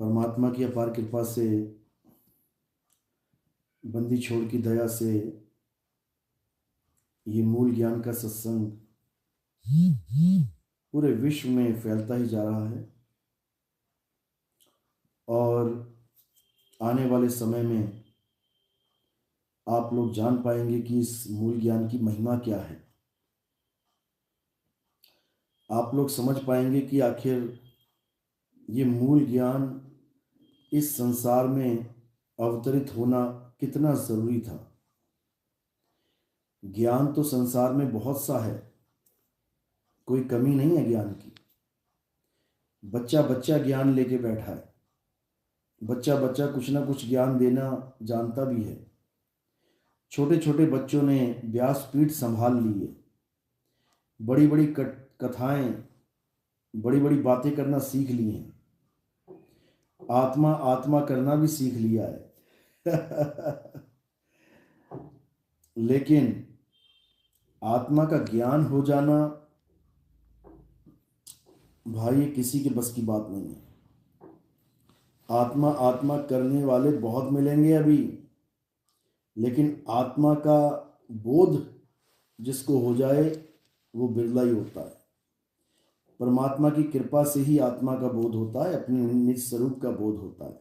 परमात्मा की अपार कृपा से, बंदी छोड़ की दया से ये मूल ज्ञान का सत्संग पूरे विश्व में फैलता ही जा रहा है और आने वाले समय में आप लोग जान पाएंगे कि इस मूल ज्ञान की महिमा क्या है। आप लोग समझ पाएंगे कि आखिर ये मूल ज्ञान इस संसार में अवतरित होना कितना जरूरी था। ज्ञान तो संसार में बहुत सा है, कोई कमी नहीं है ज्ञान की। बच्चा बच्चा ज्ञान लेके बैठा है, बच्चा बच्चा कुछ ना कुछ ज्ञान देना जानता भी है। छोटे छोटे बच्चों ने व्यासपीठ संभाल ली है, बड़ी बड़ी कथाएं, बड़ी बड़ी बातें करना सीख ली हैं, आत्मा आत्मा करना भी सीख लिया है। लेकिन आत्मा का ज्ञान हो जाना भाई, ये किसी के बस की बात नहीं है। आत्मा आत्मा करने वाले बहुत मिलेंगे अभी, लेकिन आत्मा का बोध जिसको हो जाए वो बिरला ही होता है। परमात्मा की कृपा से ही आत्मा का बोध होता है, अपने निज स्वरूप का बोध होता है।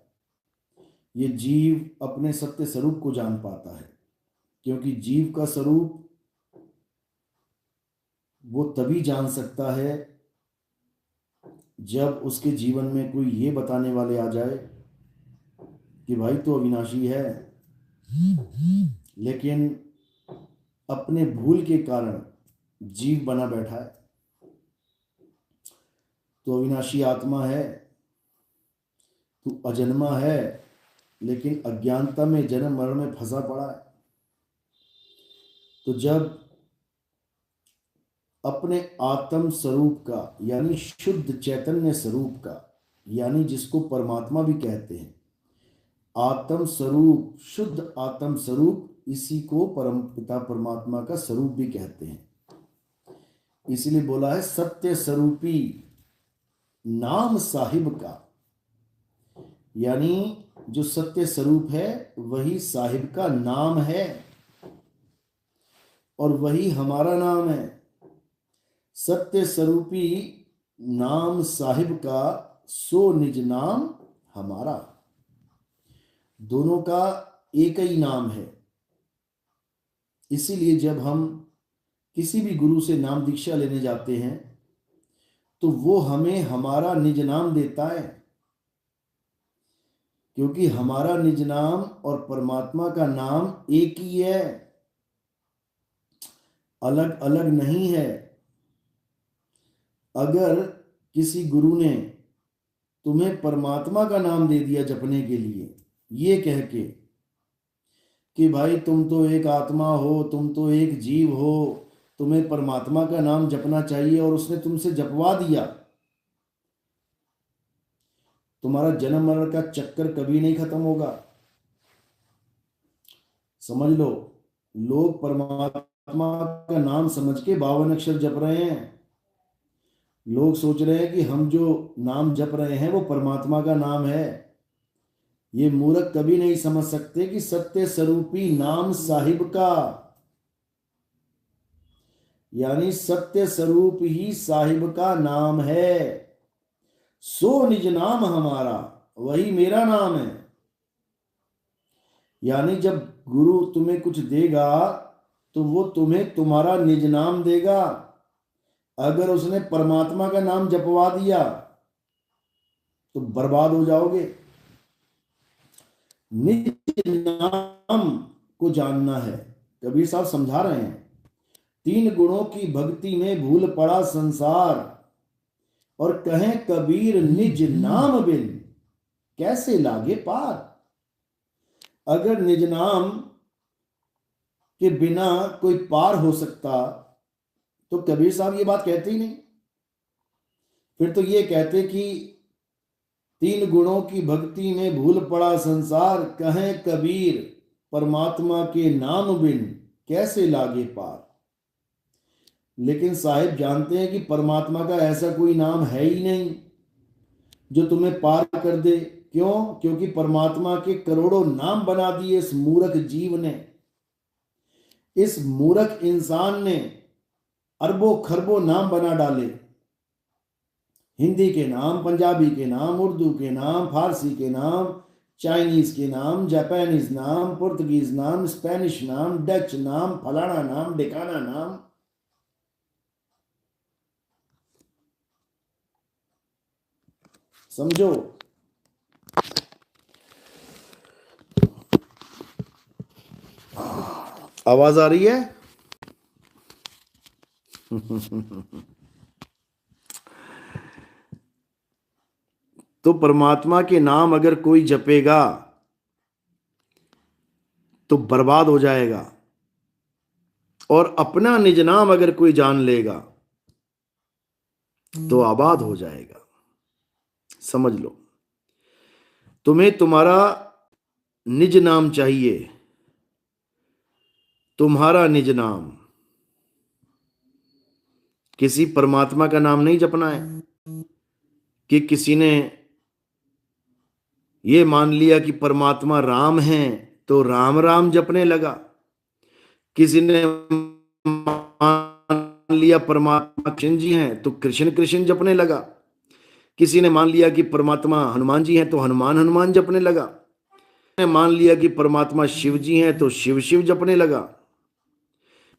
ये जीव अपने सत्य स्वरूप को जान पाता है, क्योंकि जीव का स्वरूप वो तभी जान सकता है जब उसके जीवन में कोई ये बताने वाले आ जाए कि भाई तो अविनाशी है, लेकिन अपने भूल के कारण जीव बना बैठा है। तो अविनाशी आत्मा है, तू अजन्मा है, लेकिन अज्ञानता में जन्म मरण में फंसा पड़ा है। तो जब अपने आत्म स्वरूप का यानी शुद्ध चैतन्य स्वरूप का, यानी जिसको परमात्मा भी कहते हैं, आत्म स्वरूप, शुद्ध आत्म स्वरूप, इसी को परम पिता परमात्मा का स्वरूप भी कहते हैं। इसलिए बोला है सत्य स्वरूपी नाम साहिब का, यानी जो सत्य स्वरूप है वही साहिब का नाम है और वही हमारा नाम है। सत्य स्वरूपी नाम साहिब का सो निज नाम हमारा, दोनों का एक ही नाम है। इसीलिए जब हम किसी भी गुरु से नाम दीक्षा लेने जाते हैं तो वो हमें हमारा निज नाम देता है, क्योंकि हमारा निज नाम और परमात्मा का नाम एक ही है, अलग अलग नहीं है। अगर किसी गुरु ने तुम्हें परमात्मा का नाम दे दिया जपने के लिए, ये कह के कि भाई तुम तो एक आत्मा हो, तुम तो एक जीव हो, तुम्हें परमात्मा का नाम जपना चाहिए, और उसने तुमसे जपवा दिया, तुम्हारा जन्म मरण का चक्कर कभी नहीं खत्म होगा। समझ लो, लोग परमात्मा का नाम समझ के 52 अक्षर जप रहे हैं। लोग सोच रहे हैं कि हम जो नाम जप रहे हैं वो परमात्मा का नाम है। ये मूर्ख कभी नहीं समझ सकते कि सत्य स्वरूपी नाम साहिब का, यानी सत्य स्वरूप ही साहिब का नाम है। सो निज नाम हमारा, वही मेरा नाम है। यानी जब गुरु तुम्हें कुछ देगा तो वो तुम्हें तुम्हारा निज नाम देगा। अगर उसने परमात्मा का नाम जपवा दिया तो बर्बाद हो जाओगे। निज नाम को जानना है। कबीर साहब समझा रहे हैं, 3 गुणों की भक्ति में भूल पड़ा संसार, और कहें कबीर निज नाम बिन कैसे लागे पार। अगर निज नाम के बिना कोई पार हो सकता तो कबीर साहब ये बात कहते ही नहीं। फिर तो ये कहते कि 3 गुणों की भक्ति में भूल पड़ा संसार, कहें कबीर परमात्मा के नाम बिन कैसे लागे पार। लेकिन साहिब जानते हैं कि परमात्मा का ऐसा कोई नाम है ही नहीं जो तुम्हें पार कर दे। क्यों? क्योंकि परमात्मा के करोड़ों नाम बना दिए इस मूर्ख जीव ने, इस मूर्ख इंसान ने अरबों खरबों नाम बना डाले। हिंदी के नाम, पंजाबी के नाम, उर्दू के नाम, फारसी के नाम, चाइनीज के नाम, जापानीज नाम, पुर्तगीज नाम, स्पेनिश नाम, डच नाम, फलाना नाम, ढिकाना नाम। समझो, आवाज आ रही है? तो परमात्मा के नाम अगर कोई जपेगा तो बर्बाद हो जाएगा, और अपना निज नाम अगर कोई जान लेगा तो आबाद हो जाएगा। समझ लो, तुम्हें तुम्हारा निज नाम चाहिए, तुम्हारा निज नाम, किसी परमात्मा का नाम नहीं जपना है। कि किसी ने ये मान लिया कि परमात्मा राम है तो राम राम जपने लगा, किसी ने मान लिया परमात्मा कृष्ण जी हैं तो कृष्ण कृष्ण जपने लगा, किसी ने मान लिया कि परमात्मा हनुमान जी हैं तो हनुमान हनुमान जपने लगा, किसी ने मान लिया कि परमात्मा शिव जी हैं तो शिव शिव जपने लगा,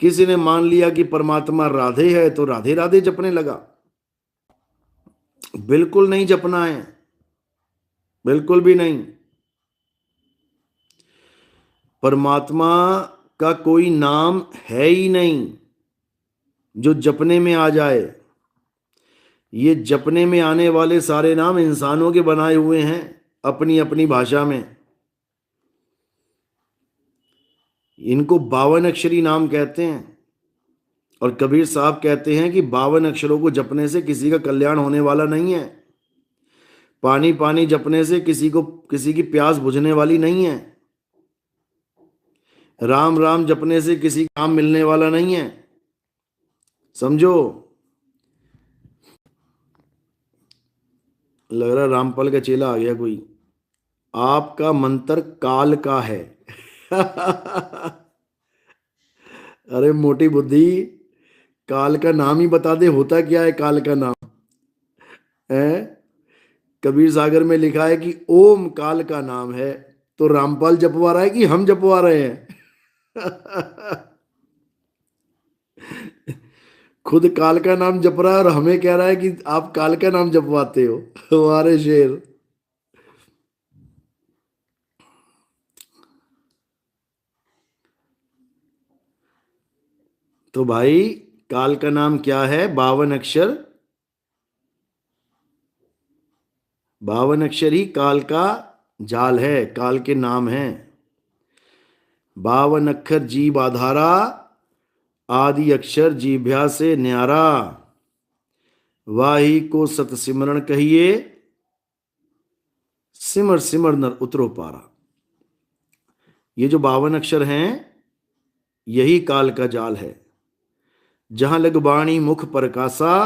किसी ने मान लिया कि परमात्मा राधे है तो राधे राधे जपने लगा। बिल्कुल नहीं जपना है, बिल्कुल भी नहीं। परमात्मा का कोई नाम है ही नहीं जो जपने में आ जाए। ये जपने में आने वाले सारे नाम इंसानों के बनाए हुए हैं अपनी अपनी भाषा में। इनको 52 अक्षरी नाम कहते हैं, और कबीर साहब कहते हैं कि 52 अक्षरों को जपने से किसी का कल्याण होने वाला नहीं है। पानी पानी जपने से किसी की प्यास बुझने वाली नहीं है। राम राम जपने से किसी काम मिलने वाला नहीं है। समझो, लग रहा रामपाल का चेला आ गया कोई। आपका मंत्र काल का है। अरे मोटी बुद्धि, काल का नाम ही बता दे, होता क्या है काल का नाम है? कबीर सागर में लिखा है कि ओम काल का नाम है, तो रामपाल जपवा रहा है कि हम जपवा रहे हैं? खुद काल का नाम जप रहा है और हमें कह रहा है कि आप काल का नाम जपवाते हो। हमारे शेर। तो भाई काल का नाम क्या है? 52 अक्षर, 52 अक्षर ही काल का जाल है, काल के नाम है। 52 अक्षर जीव आधारा, आदि अक्षर जीभ्या से न्यारा, वाही को सत सिमरण कहिए, सिमर सिमर नर उतरो पारा। ये जो 52 अक्षर हैं यही काल का जाल है। जहां लग वाणी मुख प्रकाशा,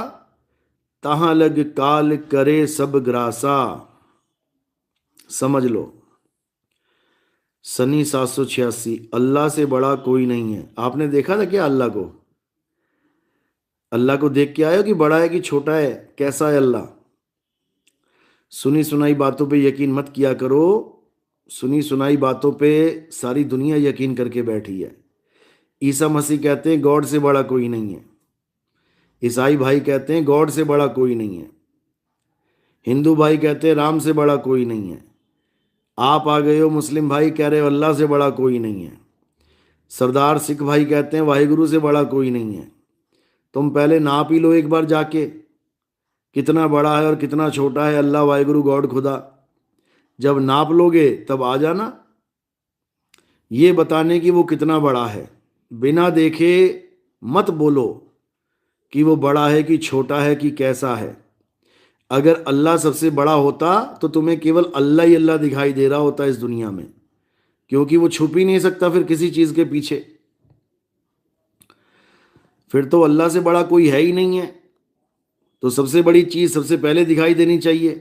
तहां लग काल करे सब ग्रासा। समझ लो, सनी 786, अल्लाह से बड़ा कोई नहीं है। आपने देखा था क्या अल्लाह को? अल्लाह को देख के आए हो कि बड़ा है कि छोटा है? कैसा है अल्लाह? सुनी सुनाई बातों पे यकीन मत किया करो। सुनी सुनाई बातों पे सारी दुनिया यकीन करके बैठी है। ईसा मसीह कहते हैं गॉड से बड़ा कोई नहीं है। ईसाई भाई कहते हैं गॉड से बड़ा कोई नहीं है। हिंदू भाई कहते हैं राम से बड़ा कोई नहीं है। आप आ गए हो मुस्लिम भाई, कह रहे हो अल्लाह से बड़ा कोई नहीं है। सरदार सिख भाई कहते हैं वाहिगुरु से बड़ा कोई नहीं है। तुम पहले नाप ही लो एक बार जाके, कितना बड़ा है और कितना छोटा है अल्लाह वाहिगुरु गॉड खुदा। जब नाप लोगे तब आ जाना ये बताने कि वो कितना बड़ा है। बिना देखे मत बोलो कि वो बड़ा है कि छोटा है कि कैसा है। अगर अल्लाह सबसे बड़ा होता तो तुम्हें केवल अल्लाह ही अल्लाह दिखाई दे रहा होता इस दुनिया में, क्योंकि वो छुप ही नहीं सकता फिर किसी चीज के पीछे। फिर तो अल्लाह से बड़ा कोई है ही नहीं है, तो सबसे बड़ी चीज सबसे पहले दिखाई देनी चाहिए।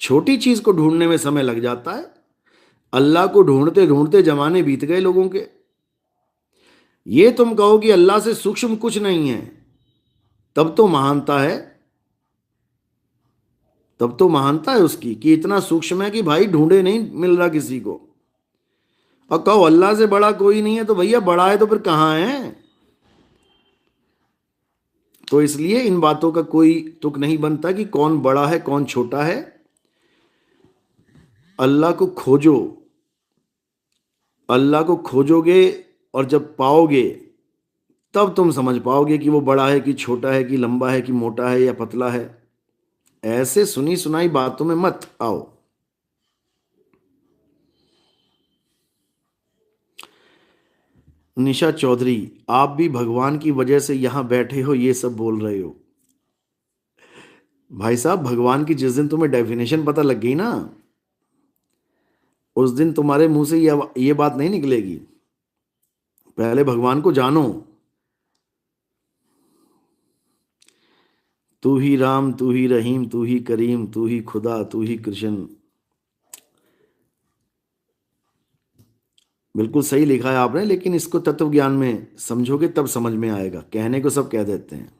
छोटी चीज को ढूंढने में समय लग जाता है। अल्लाह को ढूंढते ढूंढते जमाने बीत गए लोगों के। ये तुम कहो कि अल्लाह से सूक्ष्म कुछ नहीं है, तब तो महानता है, तब तो महानता है उसकी कि इतना सूक्ष्म है कि भाई ढूंढे नहीं मिल रहा किसी को। और कहो अल्लाह से बड़ा कोई नहीं है, तो भैया बड़ा है तो फिर कहां है? तो इसलिए इन बातों का कोई तुक नहीं बनता कि कौन बड़ा है कौन छोटा है। अल्लाह को खोजो, अल्लाह को खोजोगे और जब पाओगे तब तुम समझ पाओगे कि वो बड़ा है कि छोटा है कि लंबा है कि मोटा है या पतला है। ऐसे सुनी सुनाई बातों में मत आओ। निशा चौधरी, आप भी भगवान की वजह से यहां बैठे हो ये सब बोल रहे हो। भाई साहब, भगवान की जिस दिन तुम्हें डेफिनेशन पता लग गई ना, उस दिन तुम्हारे मुंह से ये बात नहीं निकलेगी। पहले भगवान को जानो। तू ही राम, तू ही रहीम, तू ही करीम, तू ही खुदा, तू ही कृष्ण। बिल्कुल सही लिखा है आपने, लेकिन इसको तत्व ज्ञान में समझोगे तब समझ में आएगा। कहने को सब कह देते हैं।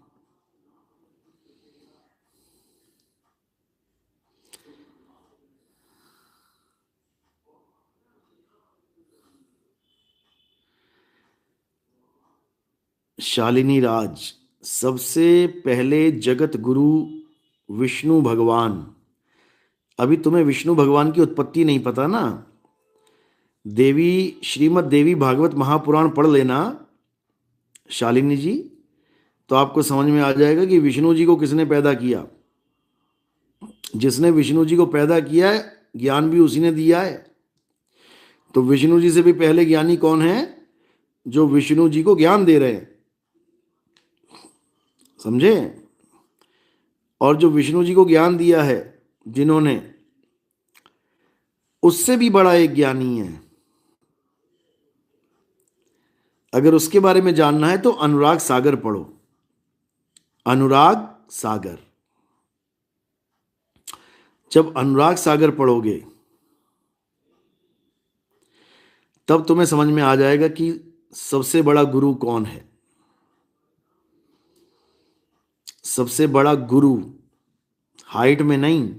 शालिनी राज, सबसे पहले जगत गुरु विष्णु भगवान। अभी तुम्हें विष्णु भगवान की उत्पत्ति नहीं पता ना। देवी श्रीमद् देवी भागवत महापुराण पढ़ लेना शालिनी जी, तो आपको समझ में आ जाएगा कि विष्णु जी को किसने पैदा किया। जिसने विष्णु जी को पैदा किया है, ज्ञान भी उसी ने दिया है। तो विष्णु जी से भी पहले ज्ञानी कौन है? जो विष्णु जी को ज्ञान दे रहे हैं, समझे? और जो विष्णु जी को ज्ञान दिया है जिन्होंने, उससे भी बड़ा एक ज्ञानी है। अगर उसके बारे में जानना है तो अनुराग सागर पढ़ो। अनुराग सागर, जब अनुराग सागर पढ़ोगे तब तुम्हें समझ में आ जाएगा कि सबसे बड़ा गुरु कौन है। सबसे बड़ा गुरु हाइट में नहीं,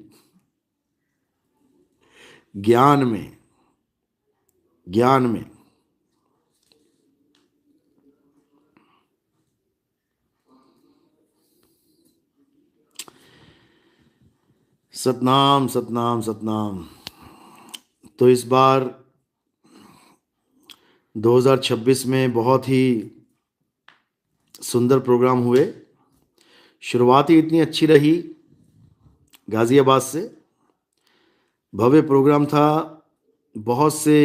ज्ञान में, ज्ञान में। सतनाम सतनाम सतनाम। तो इस बार 2026 में बहुत ही सुंदर प्रोग्राम हुए। शुरुआत ही इतनी अच्छी रही गाजियाबाद से। भव्य प्रोग्राम था। बहुत से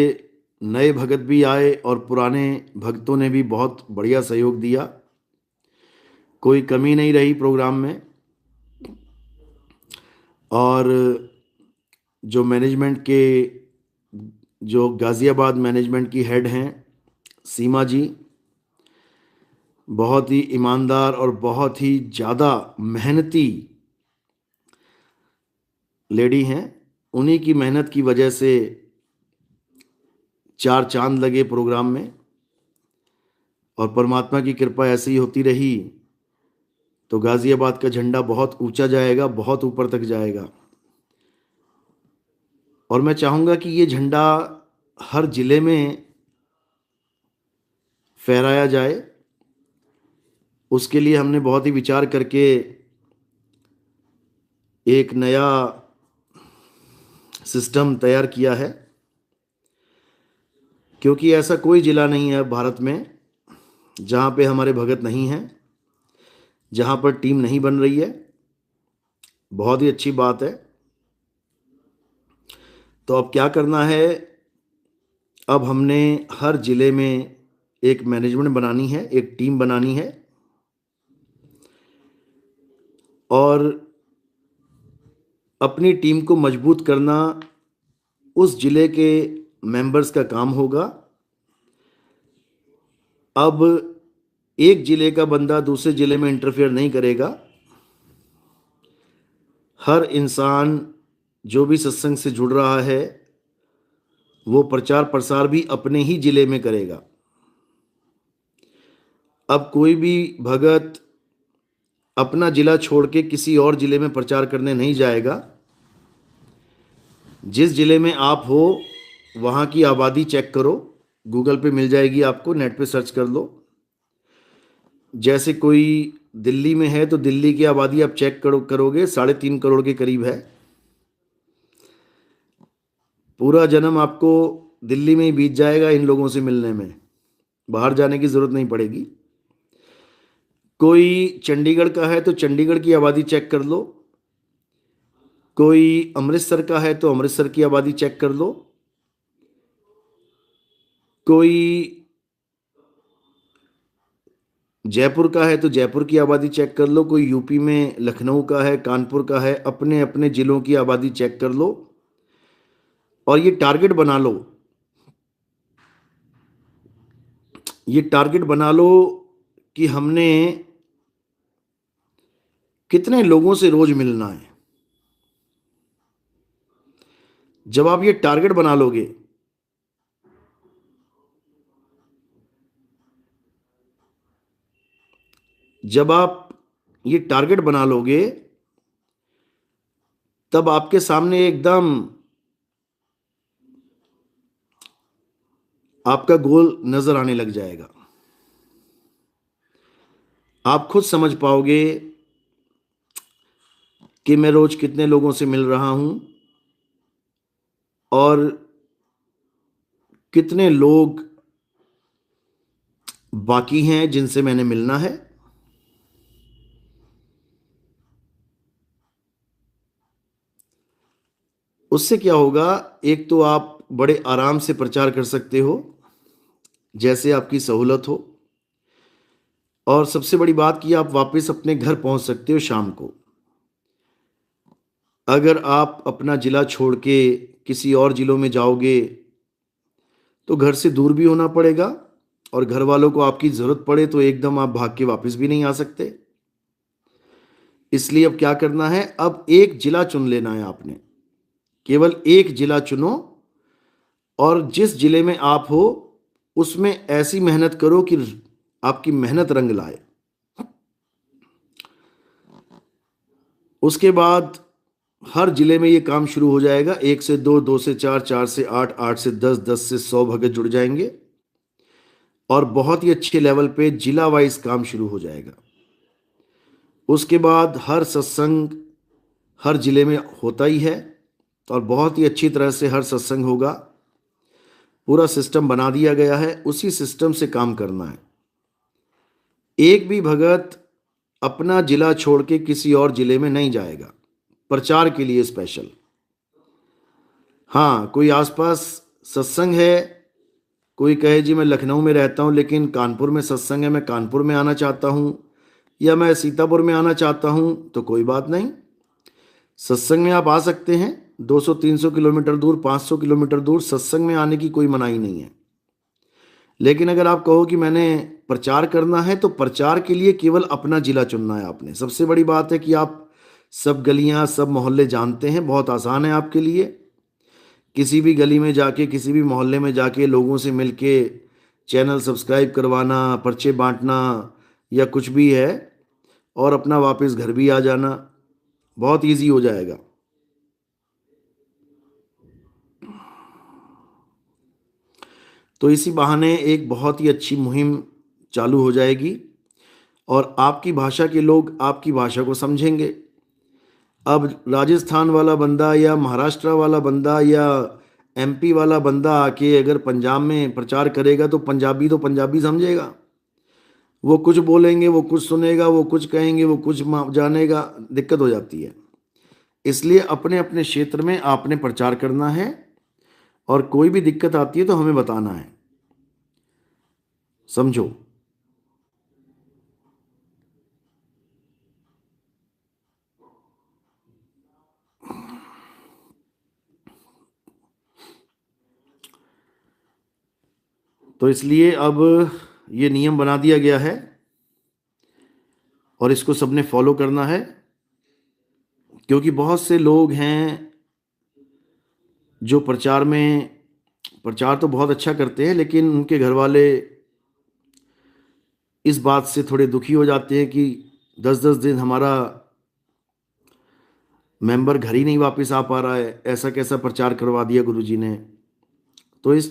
नए भगत भी आए और पुराने भक्तों ने भी बहुत बढ़िया सहयोग दिया। कोई कमी नहीं रही प्रोग्राम में। और जो मैनेजमेंट के, जो गाज़ियाबाद मैनेजमेंट की हेड हैं सीमा जी, बहुत ही ईमानदार और बहुत ही ज़्यादा मेहनती लेडी हैं। उन्हीं की मेहनत की वजह से 4 चांद लगे प्रोग्राम में। और परमात्मा की कृपा ऐसे ही होती रही तो गाज़ियाबाद का झंडा बहुत ऊंचा जाएगा, बहुत ऊपर तक जाएगा। और मैं चाहूँगा कि ये झंडा हर जिले में फहराया जाए। उसके लिए हमने बहुत ही विचार करके एक नया सिस्टम तैयार किया है, क्योंकि ऐसा कोई जिला नहीं है भारत में जहाँ पे हमारे भगत नहीं हैं, जहाँ पर टीम नहीं बन रही है। बहुत ही अच्छी बात है। तो अब क्या करना है, अब हमने हर जिले में एक मैनेजमेंट बनानी है, एक टीम बनानी है, और अपनी टीम को मजबूत करना उस जिले के मेंबर्स का काम होगा। अब एक जिले का बंदा दूसरे जिले में इंटरफेयर नहीं करेगा। हर इंसान जो भी सत्संग से जुड़ रहा है वो प्रचार प्रसार भी अपने ही जिले में करेगा। अब कोई भी भगत अपना जिला छोड़ के किसी और जिले में प्रचार करने नहीं जाएगा। जिस जिले में आप हो वहाँ की आबादी चेक करो, गूगल पे मिल जाएगी आपको, नेट पे सर्च कर लो। जैसे कोई दिल्ली में है तो दिल्ली की आबादी आप चेक करोगे 3.5 करोड़ के करीब है। पूरा जन्म आपको दिल्ली में ही बीत जाएगा इन लोगों से मिलने में, बाहर जाने की ज़रूरत नहीं पड़ेगी। कोई चंडीगढ़ का है तो चंडीगढ़ की आबादी चेक कर लो, कोई अमृतसर का है तो अमृतसर की आबादी चेक कर लो, कोई जयपुर का है तो जयपुर की आबादी चेक कर लो, कोई यूपी में लखनऊ का है, कानपुर का है, अपने अपने जिलों की आबादी चेक कर लो और ये टारगेट बना लो, कि हमने कितने लोगों से रोज मिलना है। जब आप ये टारगेट बना लोगे तब आपके सामने एकदम आपका गोल नजर आने लग जाएगा। आप खुद समझ पाओगे कि मैं रोज कितने लोगों से मिल रहा हूं और कितने लोग बाकी हैं जिनसे मैंने मिलना है। उससे क्या होगा, एक तो आप बड़े आराम से प्रचार कर सकते हो जैसे आपकी सहूलत हो, और सबसे बड़ी बात कि आप वापस अपने घर पहुंच सकते हो शाम को। अगर आप अपना जिला छोड़ के किसी और जिलों में जाओगे तो घर से दूर भी होना पड़ेगा और घर वालों को आपकी ज़रूरत पड़े तो एकदम आप भाग के वापस भी नहीं आ सकते। इसलिए अब क्या करना है, अब एक जिला चुन लेना है आपने, केवल एक जिला चुनो और जिस जिले में आप हो उसमें ऐसी मेहनत करो कि आपकी मेहनत रंग लाए। उसके बाद हर जिले में ये काम शुरू हो जाएगा। 1 से 2, 2 से 4, 4 से 8, 8 से 10, 10 से 100 भगत जुड़ जाएंगे और बहुत ही अच्छे लेवल पे जिला वाइज काम शुरू हो जाएगा। उसके बाद हर सत्संग हर जिले में होता ही है और बहुत ही अच्छी तरह से हर सत्संग होगा। पूरा सिस्टम बना दिया गया है, उसी सिस्टम से काम करना है। एक भी भगत अपना जिला छोड़ के किसी और जिले में नहीं जाएगा प्रचार के लिए स्पेशल। हाँ, कोई आसपास सत्संग है, कोई कहे जी मैं लखनऊ में रहता हूँ लेकिन कानपुर में सत्संग है, मैं कानपुर में आना चाहता हूँ या मैं सीतापुर में आना चाहता हूँ, तो कोई बात नहीं, सत्संग में आप आ सकते हैं। 200-300 किलोमीटर दूर, 500 किलोमीटर दूर सत्संग में आने की कोई मनाही नहीं है। लेकिन अगर आप कहो कि मैंने प्रचार करना है तो प्रचार के लिए केवल अपना जिला चुनना है आपने। सबसे बड़ी बात है कि आप सब गलियां सब मोहल्ले जानते हैं, बहुत आसान है आपके लिए। किसी भी गली में जाके किसी भी मोहल्ले में जाके लोगों से मिलके चैनल सब्सक्राइब करवाना, पर्चे बांटना या कुछ भी है और अपना वापस घर भी आ जाना, बहुत इजी हो जाएगा। तो इसी बहाने एक बहुत ही अच्छी मुहिम चालू हो जाएगी और आपकी भाषा के लोग आपकी भाषा को समझेंगे। अब राजस्थान वाला बंदा या महाराष्ट्र वाला बंदा या एमपी वाला बंदा आके अगर पंजाब में प्रचार करेगा तो पंजाबी समझेगा। वो कुछ बोलेंगे, वो कुछ सुनेगा, वो कुछ कहेंगे, वो कुछ जानेगा, दिक्कत हो जाती है। इसलिए अपने अपने क्षेत्र में आपने प्रचार करना है और कोई भी दिक्कत आती है तो हमें बताना है, समझो। तो इसलिए अब ये नियम बना दिया गया है और इसको सबने फॉलो करना है, क्योंकि बहुत से लोग हैं जो प्रचार तो बहुत अच्छा करते हैं, लेकिन उनके घर वाले इस बात से थोड़े दुखी हो जाते हैं कि 10-10 दिन हमारा मेंबर घर ही नहीं वापस आ पा रहा है, ऐसा कैसा प्रचार करवा दिया गुरुजी ने। तो इन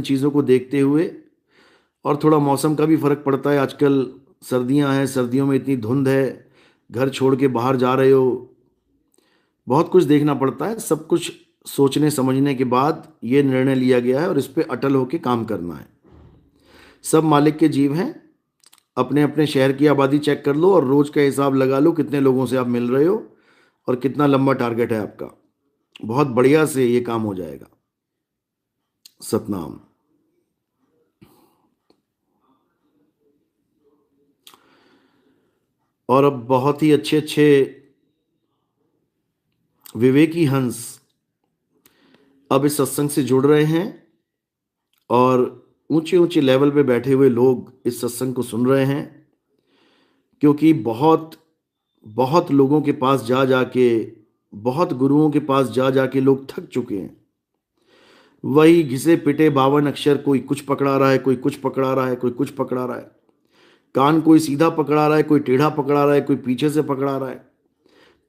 चीज़ों को देखते हुए, और थोड़ा मौसम का भी फर्क पड़ता है, आजकल सर्दियां हैं, सर्दियों में इतनी धुंध है, घर छोड़ के बाहर जा रहे हो, बहुत कुछ देखना पड़ता है। सब कुछ सोचने समझने के बाद ये निर्णय लिया गया है और इस पे अटल होकर काम करना है। सब मालिक के जीव हैं। अपने अपने शहर की आबादी चेक कर लो और रोज का हिसाब लगा लो, कितने लोगों से आप मिल रहे हो और कितना लंबा टारगेट है आपका। बहुत बढ़िया से ये काम हो जाएगा। सतनाम। और अब बहुत ही अच्छे अच्छे विवेकी हंस अब इस सत्संग से जुड़ रहे हैं और ऊंचे ऊंचे लेवल पे बैठे हुए लोग इस सत्संग को सुन रहे हैं, क्योंकि बहुत बहुत लोगों के पास जा जाके, बहुत गुरुओं के पास जा जाके लोग थक चुके हैं। वही घिसे पिटे 52 अक्षर, कोई कुछ पकड़ा रहा है, कोई कुछ पकड़ा रहा है, कोई कुछ पकड़ा रहा है। कान कोई सीधा पकड़ा रहा है, कोई टेढ़ा पकड़ा रहा है, कोई पीछे से पकड़ा रहा है।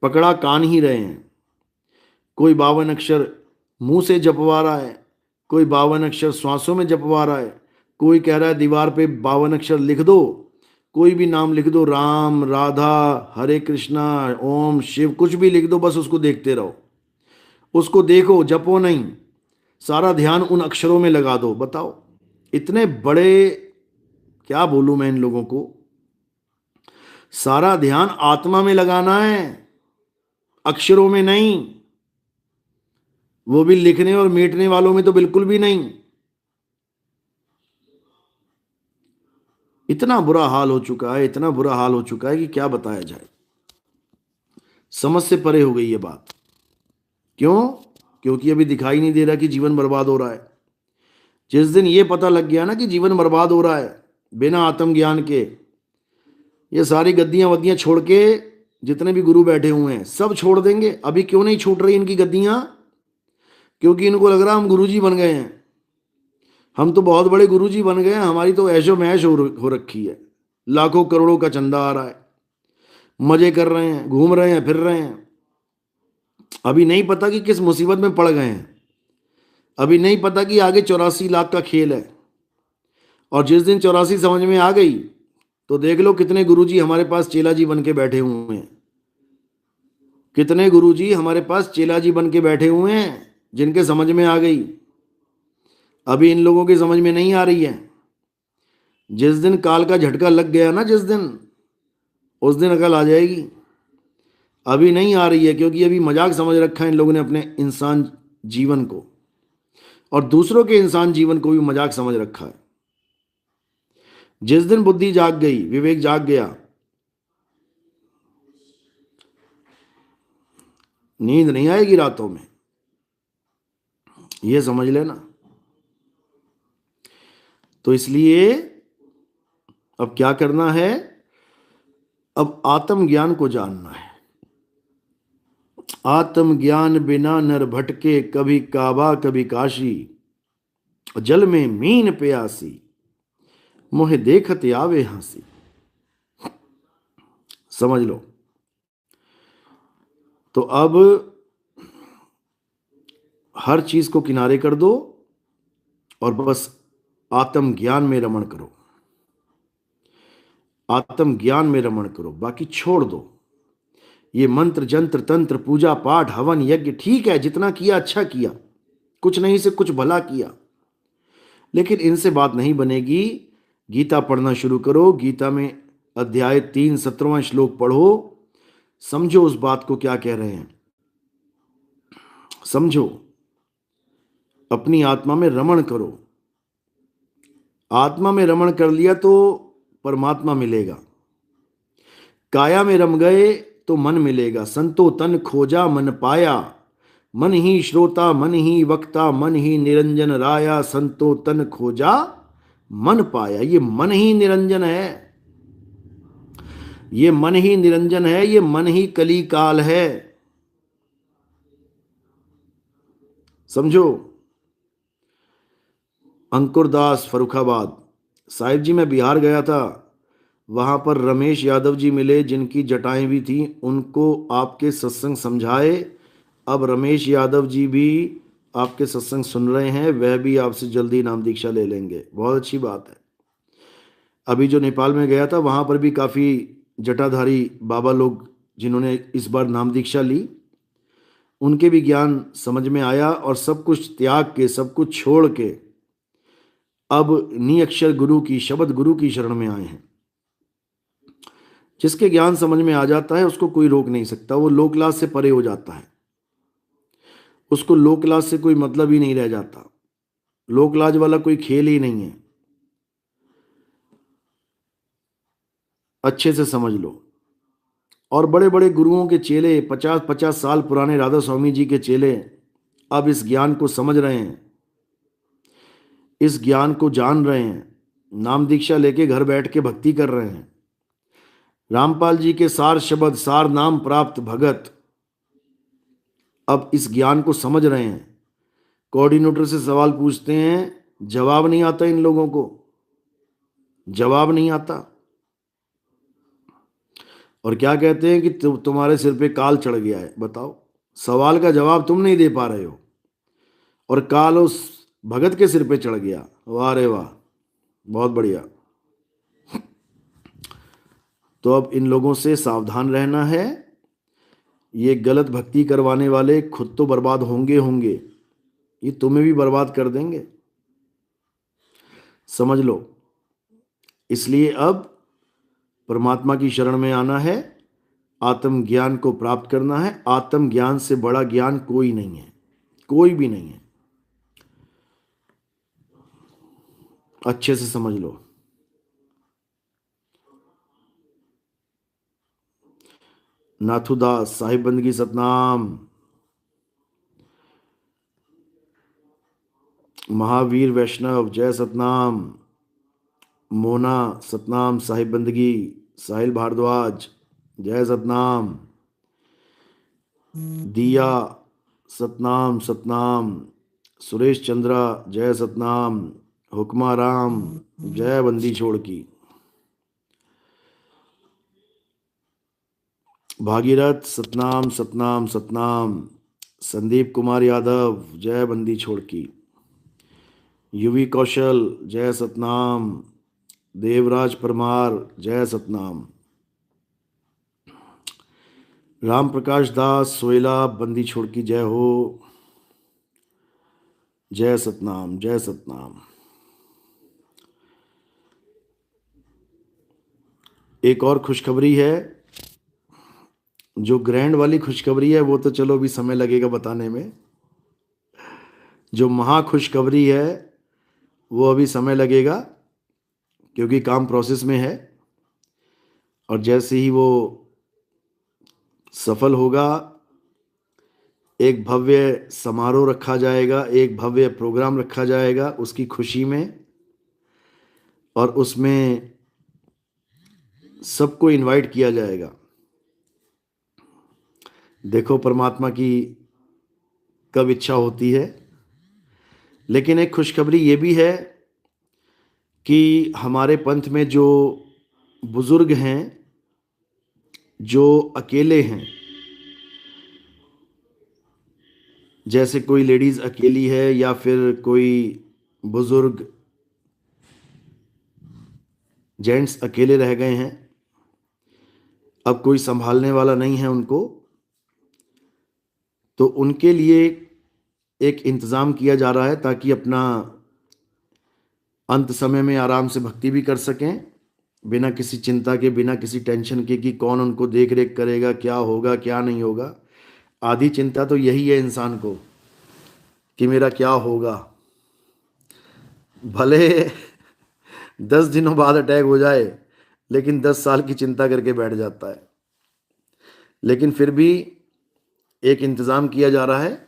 पकड़ा कान ही रहे हैं। कोई 52 अक्षर मुंह से जपवा रहा है, कोई 52 अक्षर श्वासों में जपवा रहा है, कोई कह रहा है दीवार पे 52 अक्षर लिख दो, कोई भी नाम लिख दो, राम, राधा, हरे कृष्णा, ओम, शिव, कुछ भी लिख दो, बस उसको देखते रहो। उसको देखो, जपो नहीं, सारा ध्यान उन अक्षरों में लगा दो। बताओ, इतने बड़े, क्या बोलूं मैं इन लोगों को। सारा ध्यान आत्मा में लगाना है, अक्षरों में नहीं। वो भी लिखने और मीटने वालों में तो बिल्कुल भी नहीं। इतना बुरा हाल हो चुका है, इतना बुरा हाल हो चुका है कि क्या बताया जाए। समझ से परे हो गई ये बात। क्यों? क्योंकि अभी दिखाई नहीं दे रहा कि जीवन बर्बाद हो रहा है। जिस दिन ये पता लग गया ना कि जीवन बर्बाद हो रहा है बिना आत्मज्ञान के, ये सारी गद्दियां वद्दियां छोड़ के, जितने भी गुरु बैठे हुए हैं सब छोड़ देंगे। अभी क्यों नहीं छूट रही इनकी गद्दियां? क्योंकि इनको लग रहा हम गुरुजी बन गए हैं, हम तो बहुत बड़े गुरुजी बन गए हैं, हमारी तो ऐशो मैश हो रखी है, लाखों करोड़ों का चंदा आ रहा है, मजे कर रहे हैं, घूम रहे हैं, फिर रहे हैं। अभी नहीं पता कि किस मुसीबत में पड़ गए हैं। अभी नहीं पता कि आगे 84 लाख का खेल है। और जिस दिन 84 समझ में आ गई तो देख लो कितने गुरुजी हमारे पास चेला जी बन के बैठे हुए हैं। कितने गुरुजी हमारे पास चेला जी बन के बैठे हुए हैं जिनके समझ में आ गई। अभी इन लोगों की समझ में नहीं आ रही है। जिस दिन काल का झटका लग गया ना, जिस दिन, उस दिन अकल आ जाएगी। अभी नहीं आ रही है क्योंकि अभी मजाक समझ रखा है इन लोगों ने अपने इंसान जीवन को, और दूसरों के इंसान जीवन को भी मजाक समझ रखा है। जिस दिन बुद्धि जाग गई, विवेक जाग गया, नींद नहीं आएगी रातों में, ये समझ लेना। तो इसलिए अब क्या करना है? अब आत्मज्ञान को जानना है। आत्मज्ञान बिना नर भटके, कभी काबा कभी काशी, जल में मीन प्यासी, मोहे देखते आवे हंसी। समझ लो। तो अब हर चीज को किनारे कर दो और बस आत्मज्ञान में रमण करो। आत्मज्ञान में रमण करो, बाकी छोड़ दो। ये मंत्र जंत्र तंत्र पूजा पाठ हवन यज्ञ ठीक है, जितना किया अच्छा किया, कुछ नहीं से कुछ भला किया, लेकिन इनसे बात नहीं बनेगी। गीता पढ़ना शुरू करो। गीता में अध्याय 3 17वां श्लोक पढ़ो, समझो उस बात को क्या कह रहे हैं, समझो। अपनी आत्मा में रमण करो। आत्मा में रमण कर लिया तो परमात्मा मिलेगा। काया में रम गए तो मन मिलेगा। संतो तन खोजा मन पाया, मन ही श्रोता मन ही वक्ता मन ही निरंजन राया। संतो तन खोजा मन पाया। ये मन ही निरंजन है, ये मन ही निरंजन है, ये मन ही कली काल है। समझो। अंकुर दास, फरुखाबाद। साहिब जी, मैं बिहार गया था, वहां पर रमेश यादव जी मिले, जिनकी जटाएं भी थी, उनको आपके सत्संग समझाए। अब रमेश यादव जी भी आपके सत्संग सुन रहे हैं, वह भी आपसे जल्दी नाम दीक्षा ले लेंगे। बहुत अच्छी बात है। अभी जो नेपाल में गया था, वहां पर भी काफी जटाधारी बाबा लोग जिन्होंने इस बार नाम दीक्षा ली, उनके भी ज्ञान समझ में आया और सब कुछ त्याग के, सब कुछ छोड़ के अब निअक्षर गुरु की, शब्द गुरु की शरण में आए हैं। जिसके ज्ञान समझ में आ जाता है उसको कोई रोक नहीं सकता, वो लोकलाज से परे हो जाता है, उसको लोकलाज से कोई मतलब ही नहीं रह जाता, लोकलाज वाला कोई खेल ही नहीं है। अच्छे से समझ लो। और बड़े बड़े गुरुओं के चेले, 50-50 साल पुराने राधा स्वामी जी के चेले अब इस ज्ञान को समझ रहे हैं, इस ज्ञान को जान रहे हैं, नाम दीक्षा लेके घर बैठ के भक्ति कर रहे हैं। रामपाल जी के सार शब्द, सार नाम प्राप्त भगत अब इस ज्ञान को समझ रहे हैं। कोऑर्डिनेटर से सवाल पूछते हैं, जवाब नहीं आता, इन लोगों को जवाब नहीं आता, और क्या कहते हैं कि तुम्हारे सिर पे काल चढ़ गया है। बताओ, सवाल का जवाब तुम नहीं दे पा रहे हो और काल उस भगत के सिर पे चढ़ गया। वाह रे वाह, बहुत बढ़िया। तो अब इन लोगों से सावधान रहना है। ये गलत भक्ति करवाने वाले खुद तो बर्बाद होंगे होंगे, ये तुम्हें भी बर्बाद कर देंगे, समझ लो। इसलिए अब परमात्मा की शरण में आना है, आत्म ज्ञान को प्राप्त करना है। आत्म ज्ञान से बड़ा ज्ञान कोई नहीं है, कोई भी नहीं है। अच्छे से समझ लो। नाथुदास, साहिब बंदगी सतनाम। महावीर वैष्णव, जय सतनाम। मोना, सतनाम। साहिब बंदगी, साहिल भारद्वाज, जय सतनाम। दिया, सतनाम सतनाम। सुरेश चंद्रा, जय सतनाम। हुक्मा राम, जय बंदी छोड़ की। भागीरथ, सतनाम सतनाम सतनाम। संदीप कुमार यादव, जय बंदी छोड़ की। युवी कौशल, जय सतनाम। देवराज परमार, जय सतनाम। राम प्रकाश दास सोयला, बंदी छोड़ की, जय हो, जय सतनाम, जय सतनाम। एक और खुशखबरी है, जो ग्रैंड वाली खुशखबरी है वो तो चलो अभी समय लगेगा बताने में, जो महा खुशखबरी है वो अभी समय लगेगा क्योंकि काम प्रोसेस में है, और जैसे ही वो सफल होगा एक भव्य समारोह रखा जाएगा, एक भव्य प्रोग्राम रखा जाएगा उसकी खुशी में, और उसमें सबको इनवाइट किया जाएगा। देखो परमात्मा की कब इच्छा होती है। लेकिन एक खुशखबरी ये भी है कि हमारे पंथ में जो बुजुर्ग हैं, जो अकेले हैं, जैसे कोई लेडीज अकेली है या फिर कोई बुजुर्ग जेंट्स अकेले रह गए हैं, अब कोई संभालने वाला नहीं है उनको, तो उनके लिए एक इंतज़ाम किया जा रहा है ताकि अपना अंत समय में आराम से भक्ति भी कर सकें, बिना किसी चिंता के, बिना किसी टेंशन के कि कौन उनको देख रेख करेगा, क्या होगा क्या नहीं होगा। आधी चिंता तो यही है इंसान को कि मेरा क्या होगा। भले 10 दिनों बाद अटैक हो जाए लेकिन 10 साल की चिंता करके बैठ जाता है। लेकिन फिर भी एक इंतज़ाम किया जा रहा है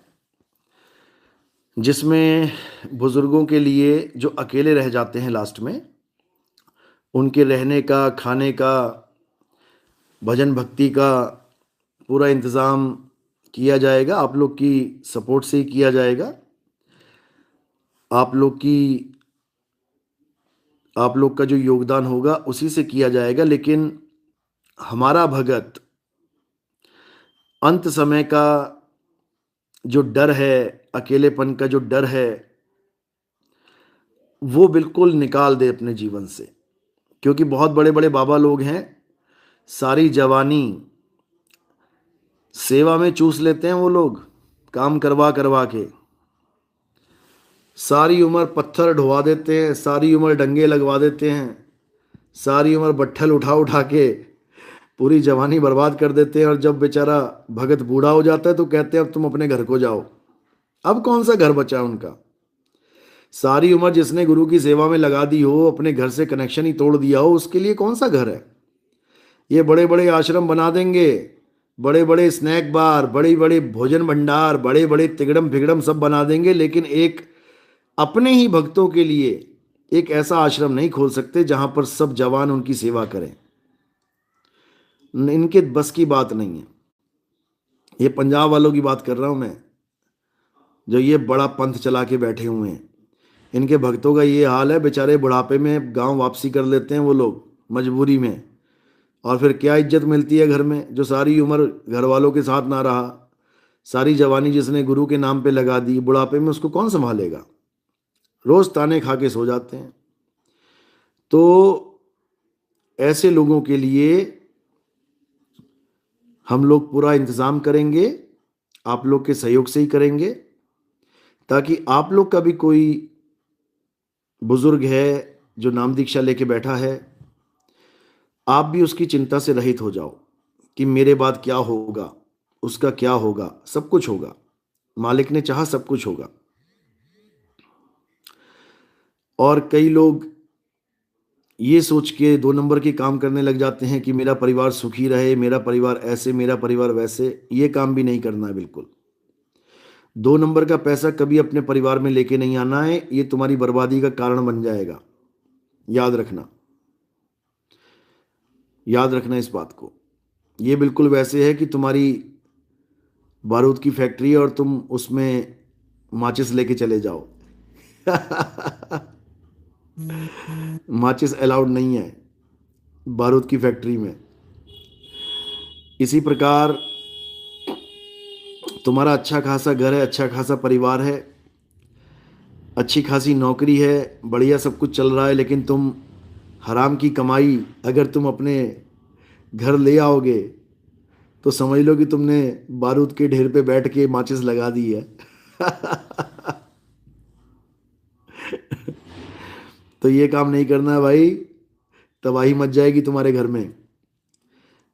जिसमें बुजुर्गों के लिए जो अकेले रह जाते हैं लास्ट में, उनके रहने का, खाने का, भजन भक्ति का पूरा इंतज़ाम किया जाएगा। आप लोग की सपोर्ट से ही किया जाएगा। आप लोग का जो योगदान होगा उसी से किया जाएगा। लेकिन हमारा भगत अंत समय का जो डर है, अकेलेपन का जो डर है, वो बिल्कुल निकाल दे अपने जीवन से। क्योंकि बहुत बड़े बड़े बाबा लोग हैं, सारी जवानी सेवा में चूस लेते हैं वो लोग, काम करवा करवा के सारी उम्र पत्थर ढोवा देते हैं, सारी उम्र डंगे लगवा देते हैं, सारी उम्र बट्ठल उठा उठा के पूरी जवानी बर्बाद कर देते हैं। और जब बेचारा भगत बूढ़ा हो जाता है तो कहते हैं अब तुम अपने घर को जाओ। अब कौन सा घर बचा उनका? सारी उम्र जिसने गुरु की सेवा में लगा दी हो, अपने घर से कनेक्शन ही तोड़ दिया हो, उसके लिए कौन सा घर है? ये बड़े बड़े आश्रम बना देंगे, बड़े बड़े स्नैक बार, बड़े बड़े भोजन भंडार, बड़े बड़े तिगड़म फिगड़म सब बना देंगे, लेकिन एक अपने ही भक्तों के लिए एक ऐसा आश्रम नहीं खोल सकते जहां पर सब जवान उनकी सेवा करें। इनके बस की बात नहीं है। ये पंजाब वालों की बात कर रहा हूं मैं, जो ये बड़ा पंथ चला के बैठे हुए हैं। इनके भक्तों का ये हाल है, बेचारे बुढ़ापे में गांव वापसी कर लेते हैं वो लोग मजबूरी में। और फिर क्या इज्जत मिलती है घर में? जो सारी उम्र घर वालों के साथ ना रहा, सारी जवानी जिसने गुरु के नाम पे लगा दी, बुढ़ापे में उसको कौन संभालेगा? रोज ताने खा के सो जाते हैं। तो ऐसे लोगों के लिए हम लोग पूरा इंतजाम करेंगे, आप लोग के सहयोग से ही करेंगे, ताकि आप लोग का भी कोई बुजुर्ग है जो नाम दीक्षा लेके बैठा है, आप भी उसकी चिंता से रहित हो जाओ कि मेरे बाद क्या होगा, उसका क्या होगा। सब कुछ होगा, मालिक ने चाहा सब कुछ होगा। और कई लोग ये सोच के 2 नंबर के काम करने लग जाते हैं कि मेरा परिवार सुखी रहे, मेरा परिवार ऐसे, मेरा परिवार वैसे। ये काम भी नहीं करना है बिल्कुल। 2 नंबर का पैसा कभी अपने परिवार में लेके नहीं आना है, ये तुम्हारी बर्बादी का कारण बन जाएगा। याद रखना, याद रखना इस बात को। ये बिल्कुल वैसे है कि तुम्हारी बारूद की फैक्ट्री है और तुम उसमें माचिस लेके चले जाओ। माचिस अलाउड नहीं है बारूद की फैक्ट्री में। इसी प्रकार तुम्हारा अच्छा खासा घर है, अच्छा खासा परिवार है, अच्छी खासी नौकरी है, बढ़िया सब कुछ चल रहा है, लेकिन तुम हराम की कमाई अगर तुम अपने घर ले आओगे तो समझ लो कि तुमने बारूद के ढेर पे बैठ के माचिस लगा दी है। तो ये काम नहीं करना है भाई, तबाही मच जाएगी तुम्हारे घर में,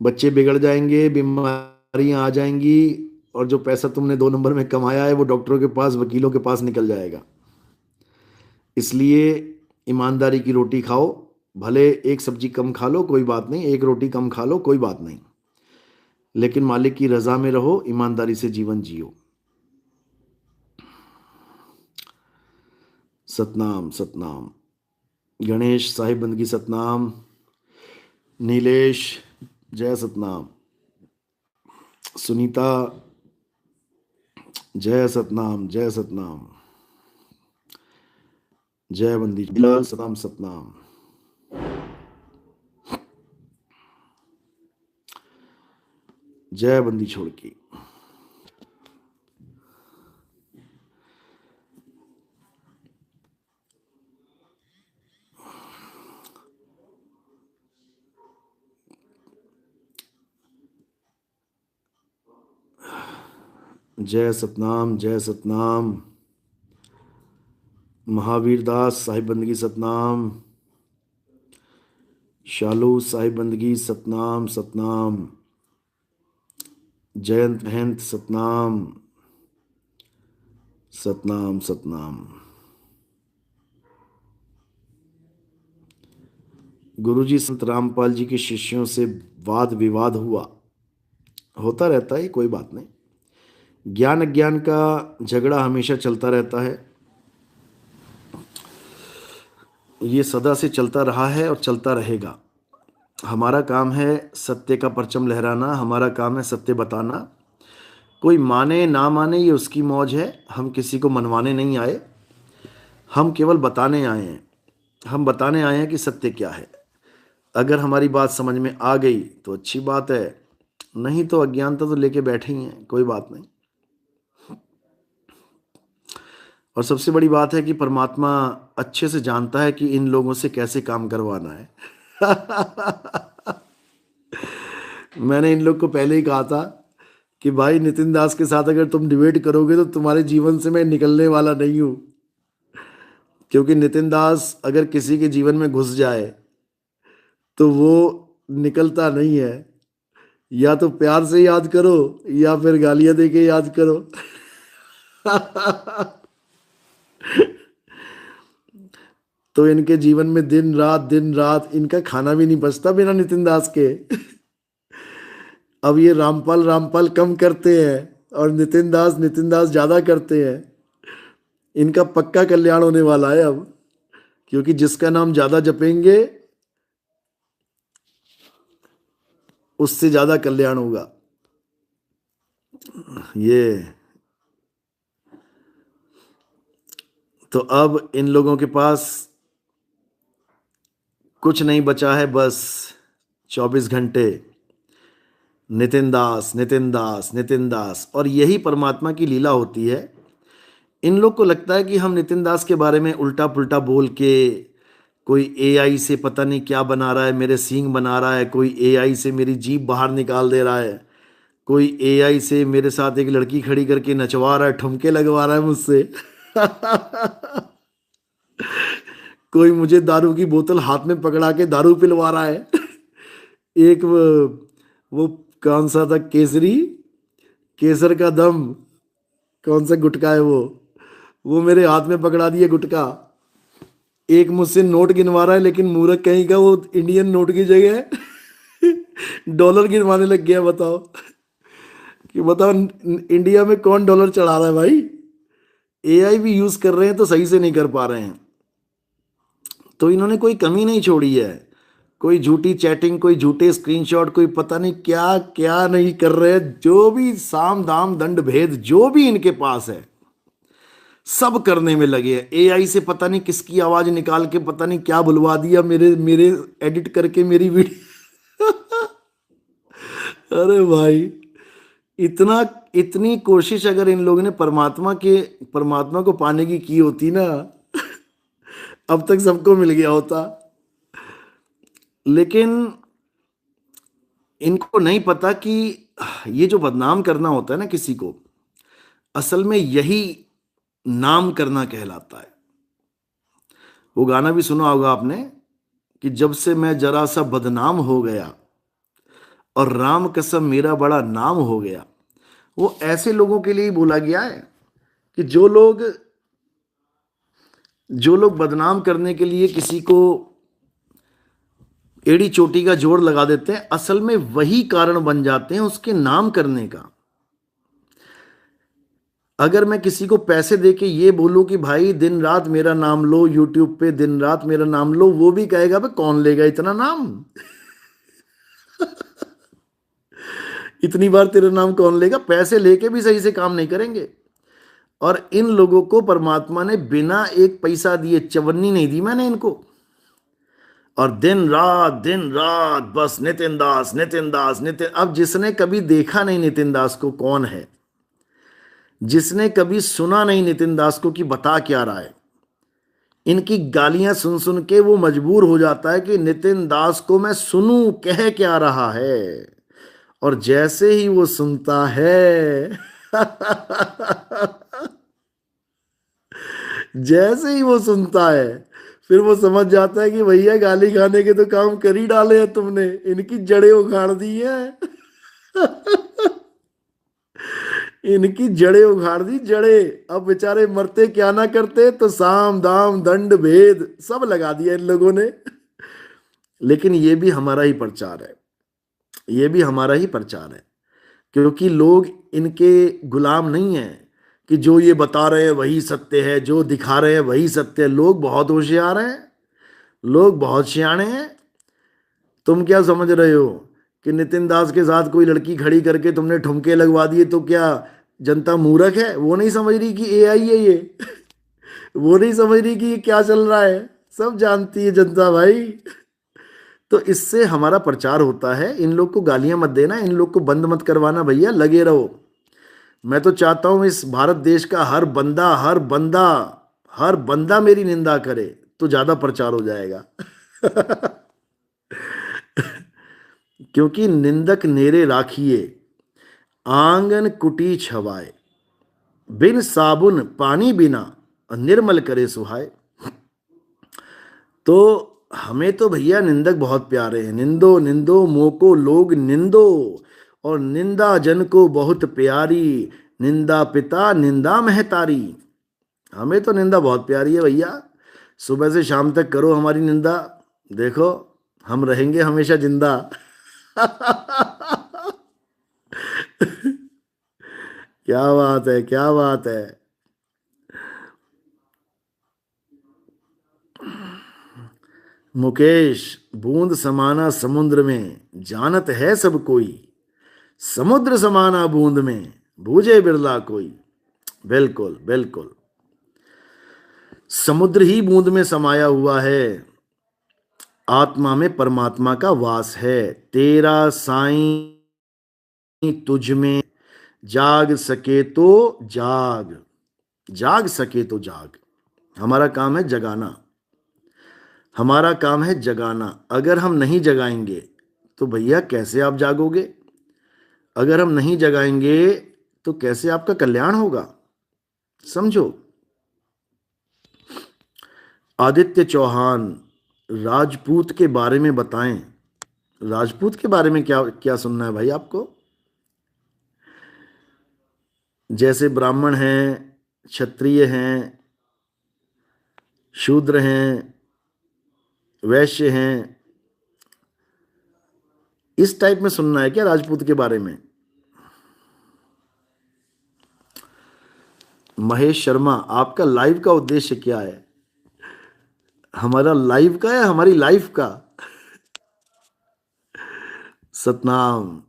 बच्चे बिगड़ जाएंगे, बीमारियां आ जाएंगी, और जो पैसा तुमने 2 नंबर में कमाया है वो डॉक्टरों के पास, वकीलों के पास निकल जाएगा। इसलिए ईमानदारी की रोटी खाओ, भले एक सब्जी कम खा लो कोई बात नहीं, एक रोटी कम खा लो कोई बात नहीं, लेकिन मालिक की रजा में रहो, ईमानदारी से जीवन जियो। सतनाम सतनाम। गणेश साहिब बंदगी सतनाम। नीलेश जय सतनाम। सुनीता जय सतनाम, जय सतनाम, जय बंदी सतनाम सतनाम। जय बंदी छोड़ की। जय सतनाम, जय सतनाम। महावीर दास साहिब बंदगी सतनाम। शालू साहिब बंदगी सतनाम सतनाम। जयंत महंत सतनाम सतनाम सतनाम। गुरुजी संत रामपाल जी के शिष्यों से वाद विवाद हुआ, होता रहता है, कोई बात नहीं। ज्ञान अज्ञान का झगड़ा हमेशा चलता रहता है, ये सदा से चलता रहा है और चलता रहेगा। हमारा काम है सत्य का परचम लहराना, हमारा काम है सत्य बताना। कोई माने ना माने ये उसकी मौज है, हम किसी को मनवाने नहीं आए। हम केवल बताने आए हैं, हम बताने आए हैं कि सत्य क्या है। अगर हमारी बात समझ में आ गई तो अच्छी बात है, नहीं तो अज्ञानता तो लेके बैठे ही हैं, कोई बात नहीं। और सबसे बड़ी बात है कि परमात्मा अच्छे से जानता है कि इन लोगों से कैसे काम करवाना है। मैंने इन लोग को पहले ही कहा था कि भाई नितिन दास के साथ अगर तुम डिबेट करोगे तो तुम्हारे जीवन से मैं निकलने वाला नहीं हूं, क्योंकि नितिन दास अगर किसी के जीवन में घुस जाए तो वो निकलता नहीं है। या तो प्यार से याद करो या फिर गालियां दे के याद करो। तो इनके जीवन में दिन रात इनका खाना भी नहीं बचता बिना नितिन दास के। अब ये रामपाल रामपाल कम करते हैं और नितिन दास ज्यादा करते हैं। इनका पक्का कल्याण होने वाला है अब, क्योंकि जिसका नाम ज्यादा जपेंगे उससे ज्यादा कल्याण होगा। ये तो अब इन लोगों के पास कुछ नहीं बचा है, बस 24 घंटे नितिन दास नितिन दास नितिन दास। और यही परमात्मा की लीला होती है। इन लोग को लगता है कि हम नितिन दास के बारे में उल्टा पुल्टा बोल के, कोई एआई से पता नहीं क्या बना रहा है, मेरे सींग बना रहा है, कोई एआई से मेरी जीभ बाहर निकाल दे रहा है, कोई एआई से मेरे साथ एक लड़की खड़ी करके नचवा रहा है, ठुमके लगवा रहा है मुझसे। कोई मुझे दारू की बोतल हाथ में पकड़ा के दारू पिलवा रहा है। एक वो कौन सा था, केसरी, केसर का दम, कौन सा गुटखा है वो मेरे हाथ में पकड़ा दिए गुटखा। एक मुझसे नोट गिनवा रहा है, लेकिन मूर्ख कहीं का वो इंडियन नोट की जगह डॉलर गिनवाने लग गया। बताओ कि बताओ इंडिया में कौन डॉलर चढ़ा रहा है भाई। एआई भी यूज कर रहे हैं तो सही से नहीं कर पा रहे हैं। तो इन्होंने कोई कमी नहीं छोड़ी है, कोई झूठी चैटिंग, कोई झूठे स्क्रीनशॉट, कोई पता नहीं क्या क्या नहीं कर रहे। जो भी साम दाम दंड भेद जो भी इनके पास है सब करने में लगे हैं। एआई से पता नहीं किसकी आवाज निकाल के पता नहीं क्या बुलवा दिया, मेरे मेरे एडिट करके मेरी वीडियो। अरे भाई, इतनी कोशिश अगर इन लोगों ने परमात्मा को पाने की होती ना, अब तक सबको मिल गया होता। लेकिन इनको नहीं पता कि ये जो बदनाम करना होता है ना किसी को, असल में यही नाम करना कहलाता है। वो गाना भी सुना होगा आपने कि जब से मैं जरा सा बदनाम हो गया और राम कसम मेरा बड़ा नाम हो गया। वो ऐसे लोगों के लिए ही बोला गया है कि जो लोग बदनाम करने के लिए किसी को एड़ी चोटी का जोड़ लगा देते हैं, असल में वही कारण बन जाते हैं उसके नाम करने का। अगर मैं किसी को पैसे देके ये बोलूं कि भाई दिन रात मेरा नाम लो, यूट्यूब पे दिन रात मेरा नाम लो, वो भी कहेगा भाई कौन लेगा इतना नाम। इतनी बार तेरा नाम कौन लेगा। पैसे लेके भी सही से काम नहीं करेंगे। और इन लोगों को परमात्मा ने बिना एक पैसा दिए चवन्नी नहीं दी मैंने इनको। और दिन रात बस नितिन दास नितिन दास नितिन। अब जिसने कभी देखा नहीं नितिन दास को कौन है, जिसने कभी सुना नहीं नितिन दास को कि बता क्या रहा है, इनकी गालियां सुन सुन के वो मजबूर हो जाता है कि नितिन दास को मैं सुनूं कह क्या रहा है। और जैसे ही वो सुनता है जैसे ही वो सुनता है फिर वो समझ जाता है कि भैया गाली खाने के तो काम कर ही डाले हैं तुमने, इनकी जड़ें उखाड़ दी है। इनकी जड़ें उखाड़ दी, जड़ें। अब बेचारे मरते क्या ना करते, तो साम दाम दंड भेद सब लगा दिया इन लोगों ने। लेकिन ये भी हमारा ही प्रचार है, ये भी हमारा ही प्रचार है, क्योंकि लोग इनके गुलाम नहीं है कि जो ये बता रहे हैं वही सत्य है, जो दिखा रहे हैं वही सत्य है। लोग बहुत होशियार हैं, लोग बहुत सियाणे हैं। तुम क्या समझ रहे हो कि नितिन दास के साथ कोई लड़की खड़ी करके तुमने ठुमके लगवा दिए तो क्या जनता मूर्ख है? वो नहीं समझ रही कि एआई है ये। वो नहीं समझ रही कि ये क्या चल रहा है, सब जानती है जनता भाई। तो इससे हमारा प्रचार होता है। इन लोग को गालियां मत देना, इन लोग को बंद मत करवाना भैया, लगे रहो। मैं तो चाहता हूं इस भारत देश का हर बंदा मेरी निंदा करे तो ज्यादा प्रचार हो जाएगा। क्योंकि निंदक नेरे राखिए, आंगन कुटी छवाए, बिन साबुन पानी बिना निर्मल करे सुहाए। तो हमें तो भैया निंदक बहुत प्यारे हैं। निंदो निंदो मोको लोग निंदो, और निंदा जन को बहुत प्यारी, निंदा पिता निंदा महतारी। हमें तो निंदा बहुत प्यारी है भैया। सुबह से शाम तक करो हमारी निंदा, देखो हम रहेंगे हमेशा जिंदा। क्या बात है, क्या बात है। मुकेश, बूंद समाना समुद्र में, जानत है सब कोई, समुद्र समाना बूंद में, बूझे बिरला कोई। बिल्कुल बिल्कुल, समुद्र ही बूंद में समाया हुआ है। आत्मा में परमात्मा का वास है। तेरा साईं तुझ में, जाग सके तो जाग, जाग सके तो जाग। हमारा काम है जगाना, हमारा काम है जगाना। अगर हम नहीं जगाएंगे तो भैया कैसे आप जागोगे? अगर हम नहीं जगाएंगे तो कैसे आपका कल्याण होगा? समझो। आदित्य चौहान, राजपूत के बारे में बताएं। राजपूत के बारे में क्या क्या सुनना है भाई आपको? जैसे ब्राह्मण हैं, क्षत्रिय हैं, शूद्र हैं, वैश्य हैं, इस टाइप में सुनना है क्या राजपूत के बारे में? महेश शर्मा, आपका लाइव का उद्देश्य क्या है? हमारा लाइव का या हमारी लाइफ का? सतनाम,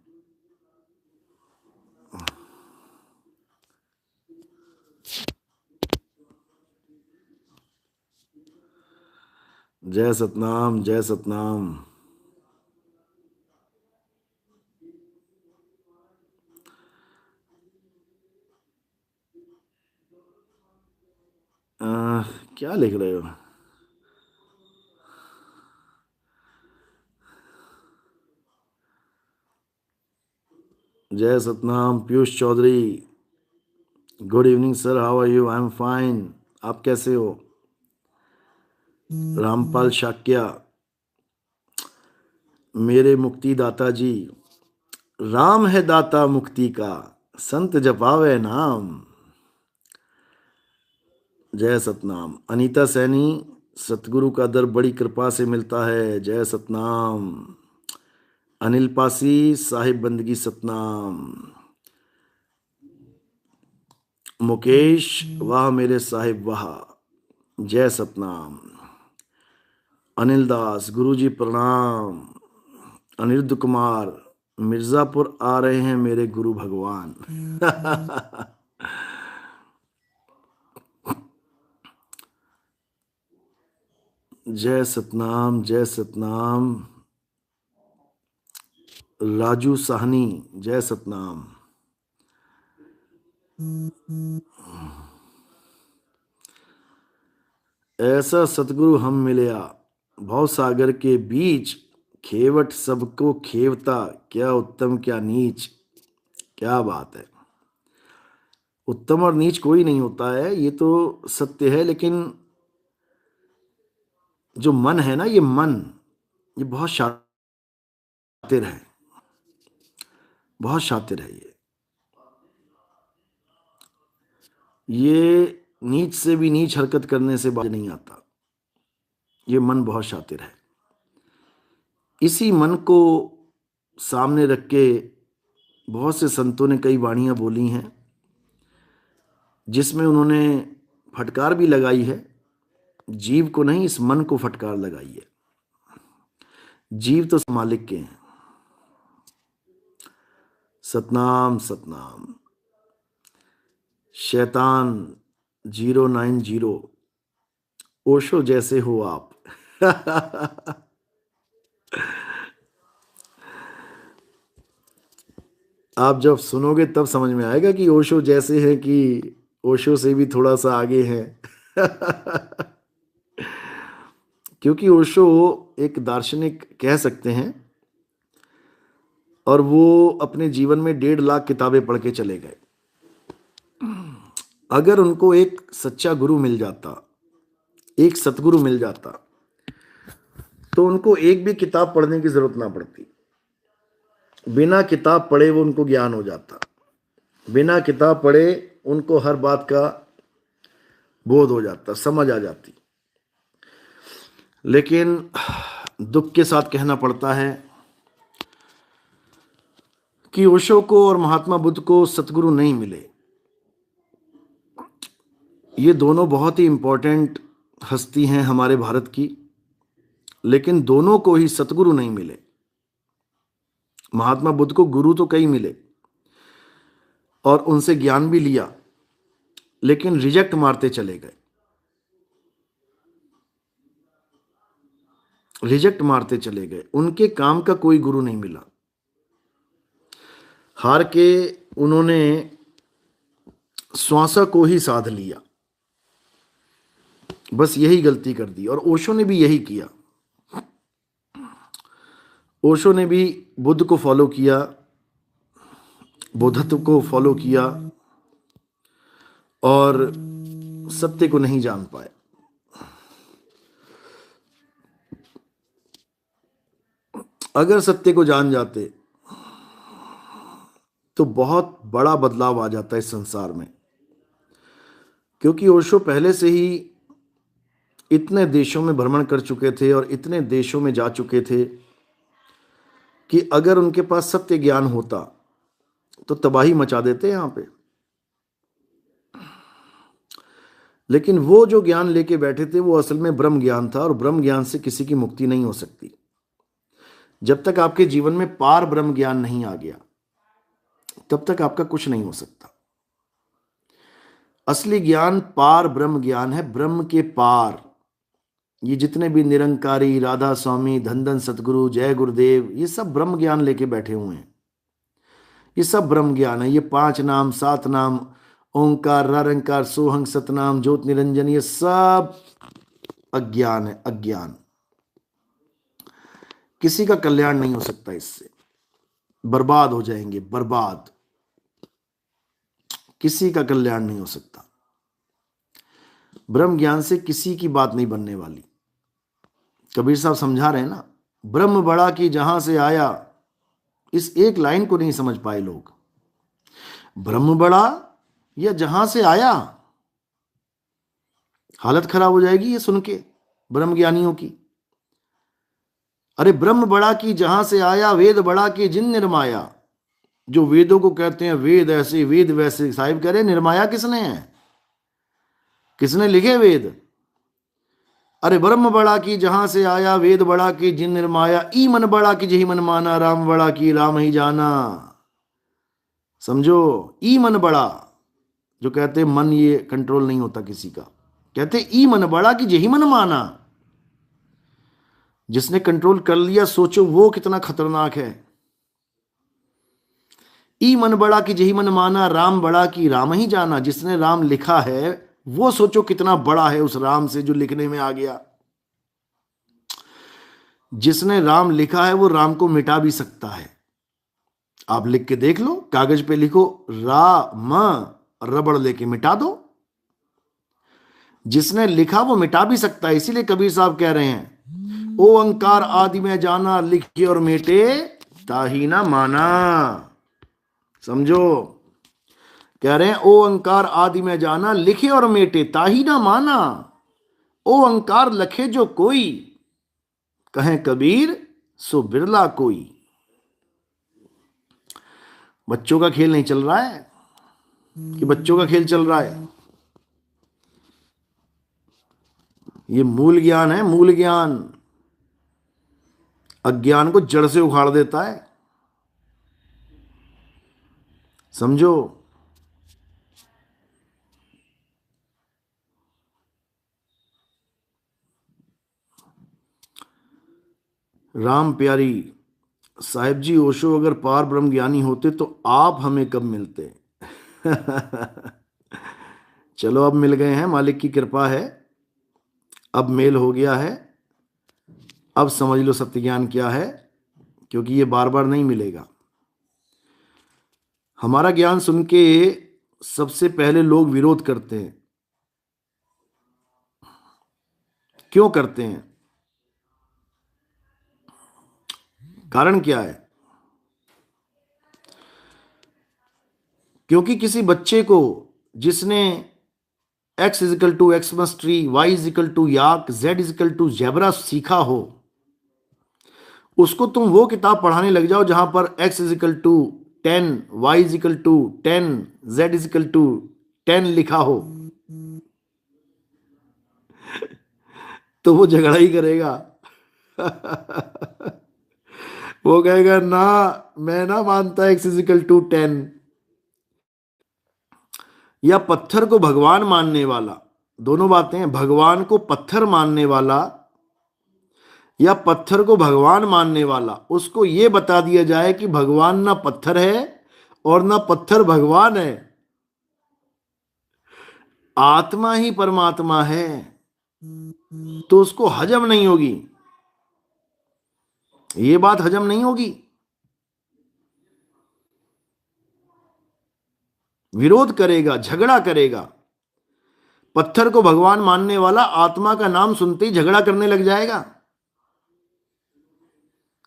जय सतनाम, जय सतनाम। क्या लिख रहे हो? जय Satnam Piyush Chaudhary, good evening sir, how are you? I am fine, आप कैसे हो? रामपाल शाक्या, मेरे मुक्ति दाता जी, राम है दाता मुक्ति का, संत जपावे नाम। जय सतनाम। अनीता सैनी, सतगुरु का दर बड़ी कृपा से मिलता है, जय सतनाम। अनिल पासी, साहिब बंदगी सतनाम। मुकेश, वाह मेरे साहिब वाह, जय सतनाम। अनिल दास, गुरुजी प्रणाम। अनिरुद्ध कुमार, मिर्जापुर आ रहे हैं मेरे गुरु भगवान। जय सतनाम, जय सतनाम। राजू साहनी, जय सतनाम। ऐसा सतगुरु हम मिलया, भव सागर के बीच, खेवट सबको खेवता, क्या उत्तम क्या नीच। क्या बात है। उत्तम और नीच कोई नहीं होता है, ये तो सत्य है। लेकिन जो मन है ना, ये मन, ये बहुत शातिर है, बहुत शातिर है। ये नीच से भी नीच हरकत करने से बाज नहीं आता। ये मन बहुत शातिर है। इसी मन को सामने रख के बहुत से संतों ने कई वाणियां बोली हैं, जिसमें उन्होंने फटकार भी लगाई है। जीव को नहीं, इस मन को फटकार लगाई है। जीव तो मालिक के हैं। सतनाम सतनाम। शैतान 090, ओशो जैसे हो आप। आप जब सुनोगे तब समझ में आएगा कि ओशो जैसे है कि ओशो से भी थोड़ा सा आगे है। क्योंकि ओशो एक दार्शनिक कह सकते हैं, और वो अपने जीवन में 1.5 लाख किताबें पढ़ के चले गए। अगर उनको एक सच्चा गुरु मिल जाता, एक सतगुरु मिल जाता, तो उनको एक भी किताब पढ़ने की जरूरत ना पड़ती। बिना किताब पढ़े वो उनको ज्ञान हो जाता। बिना किताब पढ़े उनको हर बात का बोध हो जाता, समझ आ जाती। लेकिन दुख के साथ कहना पड़ता है कि ओशो को और महात्मा बुद्ध को सतगुरु नहीं मिले। ये दोनों बहुत ही इंपॉर्टेंट हस्ती हैं हमारे भारत की, लेकिन दोनों को ही सतगुरु नहीं मिले। महात्मा बुद्ध को गुरु तो कई मिले और उनसे ज्ञान भी लिया, लेकिन रिजेक्ट मारते चले गए, रिजेक्ट मारते चले गए। उनके काम का कोई गुरु नहीं मिला। हार के उन्होंने श्वासा को ही साध लिया, बस यही गलती कर दी। और ओशो ने भी यही किया। ओशो ने भी बुद्ध को फॉलो किया, बुद्धत्व को फॉलो किया, और सत्य को नहीं जान पाए। अगर सत्य को जान जाते तो बहुत बड़ा बदलाव आ जाता है इस संसार में। क्योंकि ओशो पहले से ही इतने देशों में भ्रमण कर चुके थे और इतने देशों में जा चुके थे कि अगर उनके पास सत्य ज्ञान होता तो तबाही मचा देते यहां पे। लेकिन वो जो ज्ञान लेके बैठे थे वो असल में ब्रह्म ज्ञान था, और ब्रह्म ज्ञान से किसी की मुक्ति नहीं हो सकती। जब तक आपके जीवन में पार ब्रह्म ज्ञान नहीं आ गया, तब तक आपका कुछ नहीं हो सकता। असली ज्ञान पार ब्रह्म ज्ञान है, ब्रह्म के पार। ये जितने भी निरंकारी, राधा स्वामी, धन सतगुरु, जय गुरुदेव, ये सब ब्रह्म ज्ञान लेके बैठे हुए हैं। ये सब ब्रह्म ज्ञान है। ये 5 नाम, 7 नाम, ओंकार, रंकार, सोहंग, सतनाम, ज्योत निरंजन, ये सब अज्ञान है, अज्ञान। किसी का कल्याण नहीं हो सकता इससे, बर्बाद हो जाएंगे, बर्बाद। किसी का कल्याण नहीं हो सकता। ब्रह्म ज्ञान से किसी की बात नहीं बनने वाली। कबीर साहब समझा रहे हैं ना, ब्रह्म बड़ा की जहां से आया। इस एक लाइन को नहीं समझ पाए लोग। ब्रह्म बड़ा या जहां से आया। हालत खराब हो जाएगी ये सुन के ब्रह्म ज्ञानियों की। अरे ब्रह्म बड़ा की जहां से आया, वेद बड़ा की जिन निर्माया। जो वेदों को कहते हैं वेद ऐसे, वेद वैसे, साहिब कह रहे निर्माया किसने है? किसने लिखे वेद? अरे ब्रह्म बड़ा की जहां से आया, वेद बड़ा की जिन निर्माया, ई मन बड़ा की जही मन माना, राम बड़ा की राम ही जाना। समझो, ई मन बड़ा। जो कहते मन ये कंट्रोल नहीं होता किसी का, कहते ई मन बड़ा की जही मन माना। जिसने कंट्रोल कर लिया, सोचो वो कितना खतरनाक है। ई मन बड़ा की जही मन माना, राम बड़ा की राम ही जाना। जिसने राम लिखा है वो सोचो कितना बड़ा है उस राम से जो लिखने में आ गया। जिसने राम लिखा है वो राम को मिटा भी सकता है। आप लिख के देख लो, कागज पे लिखो राम, रबड़ लेके मिटा दो। जिसने लिखा वो मिटा भी सकता है। इसीलिए कबीर साहब कह रहे हैं, ओ अंकार आदि में जाना, लिखे और मेटे ताही ना माना। समझो, कह रहे हैं ओ अंकार आदि में जाना, लिखे और मेटे ताही ना माना। ओ अंकार लखे जो कोई, कहें कबीर सो बिरला कोई। बच्चों का खेल नहीं चल रहा है कि बच्चों का खेल चल रहा है। ये मूल ज्ञान है, मूल ज्ञान। अज्ञान को जड़ से उखाड़ देता है। समझो, राम प्यारी साहिब जी, ओशो अगर पार ब्रह्म ज्ञानी होते तो आप हमें कब मिलते? चलो अब मिल गए हैं, मालिक की कृपा है, अब मेल हो गया है। अब समझ लो सत्य ज्ञान क्या है, क्योंकि ये बार बार नहीं मिलेगा। हमारा ज्ञान सुन के सबसे पहले लोग विरोध करते हैं। क्यों करते हैं? कारण क्या है? क्योंकि किसी बच्चे को जिसने x equal to Xmas tree, Y equal to yak, z equal to zebra सीखा हो, उसको तुम वो किताब पढ़ाने लग जाओ जहां पर x equal to 10, Y equal to 10, z equal to 10 लिखा हो, तो वो झगड़ा ही करेगा। वो कहेगा ना, मैं ना मानता x इजिकल टू 10। या पत्थर को भगवान मानने वाला, दोनों बातें हैं, भगवान को पत्थर मानने वाला या पत्थर को भगवान मानने वाला, उसको यह बता दिया जाए कि भगवान ना पत्थर है और ना पत्थर भगवान है, आत्मा ही परमात्मा है, तो उसको हजम नहीं होगी, ये बात हजम नहीं होगी, विरोध करेगा, झगड़ा करेगा। पत्थर को भगवान मानने वाला आत्मा का नाम सुनते ही झगड़ा करने लग जाएगा,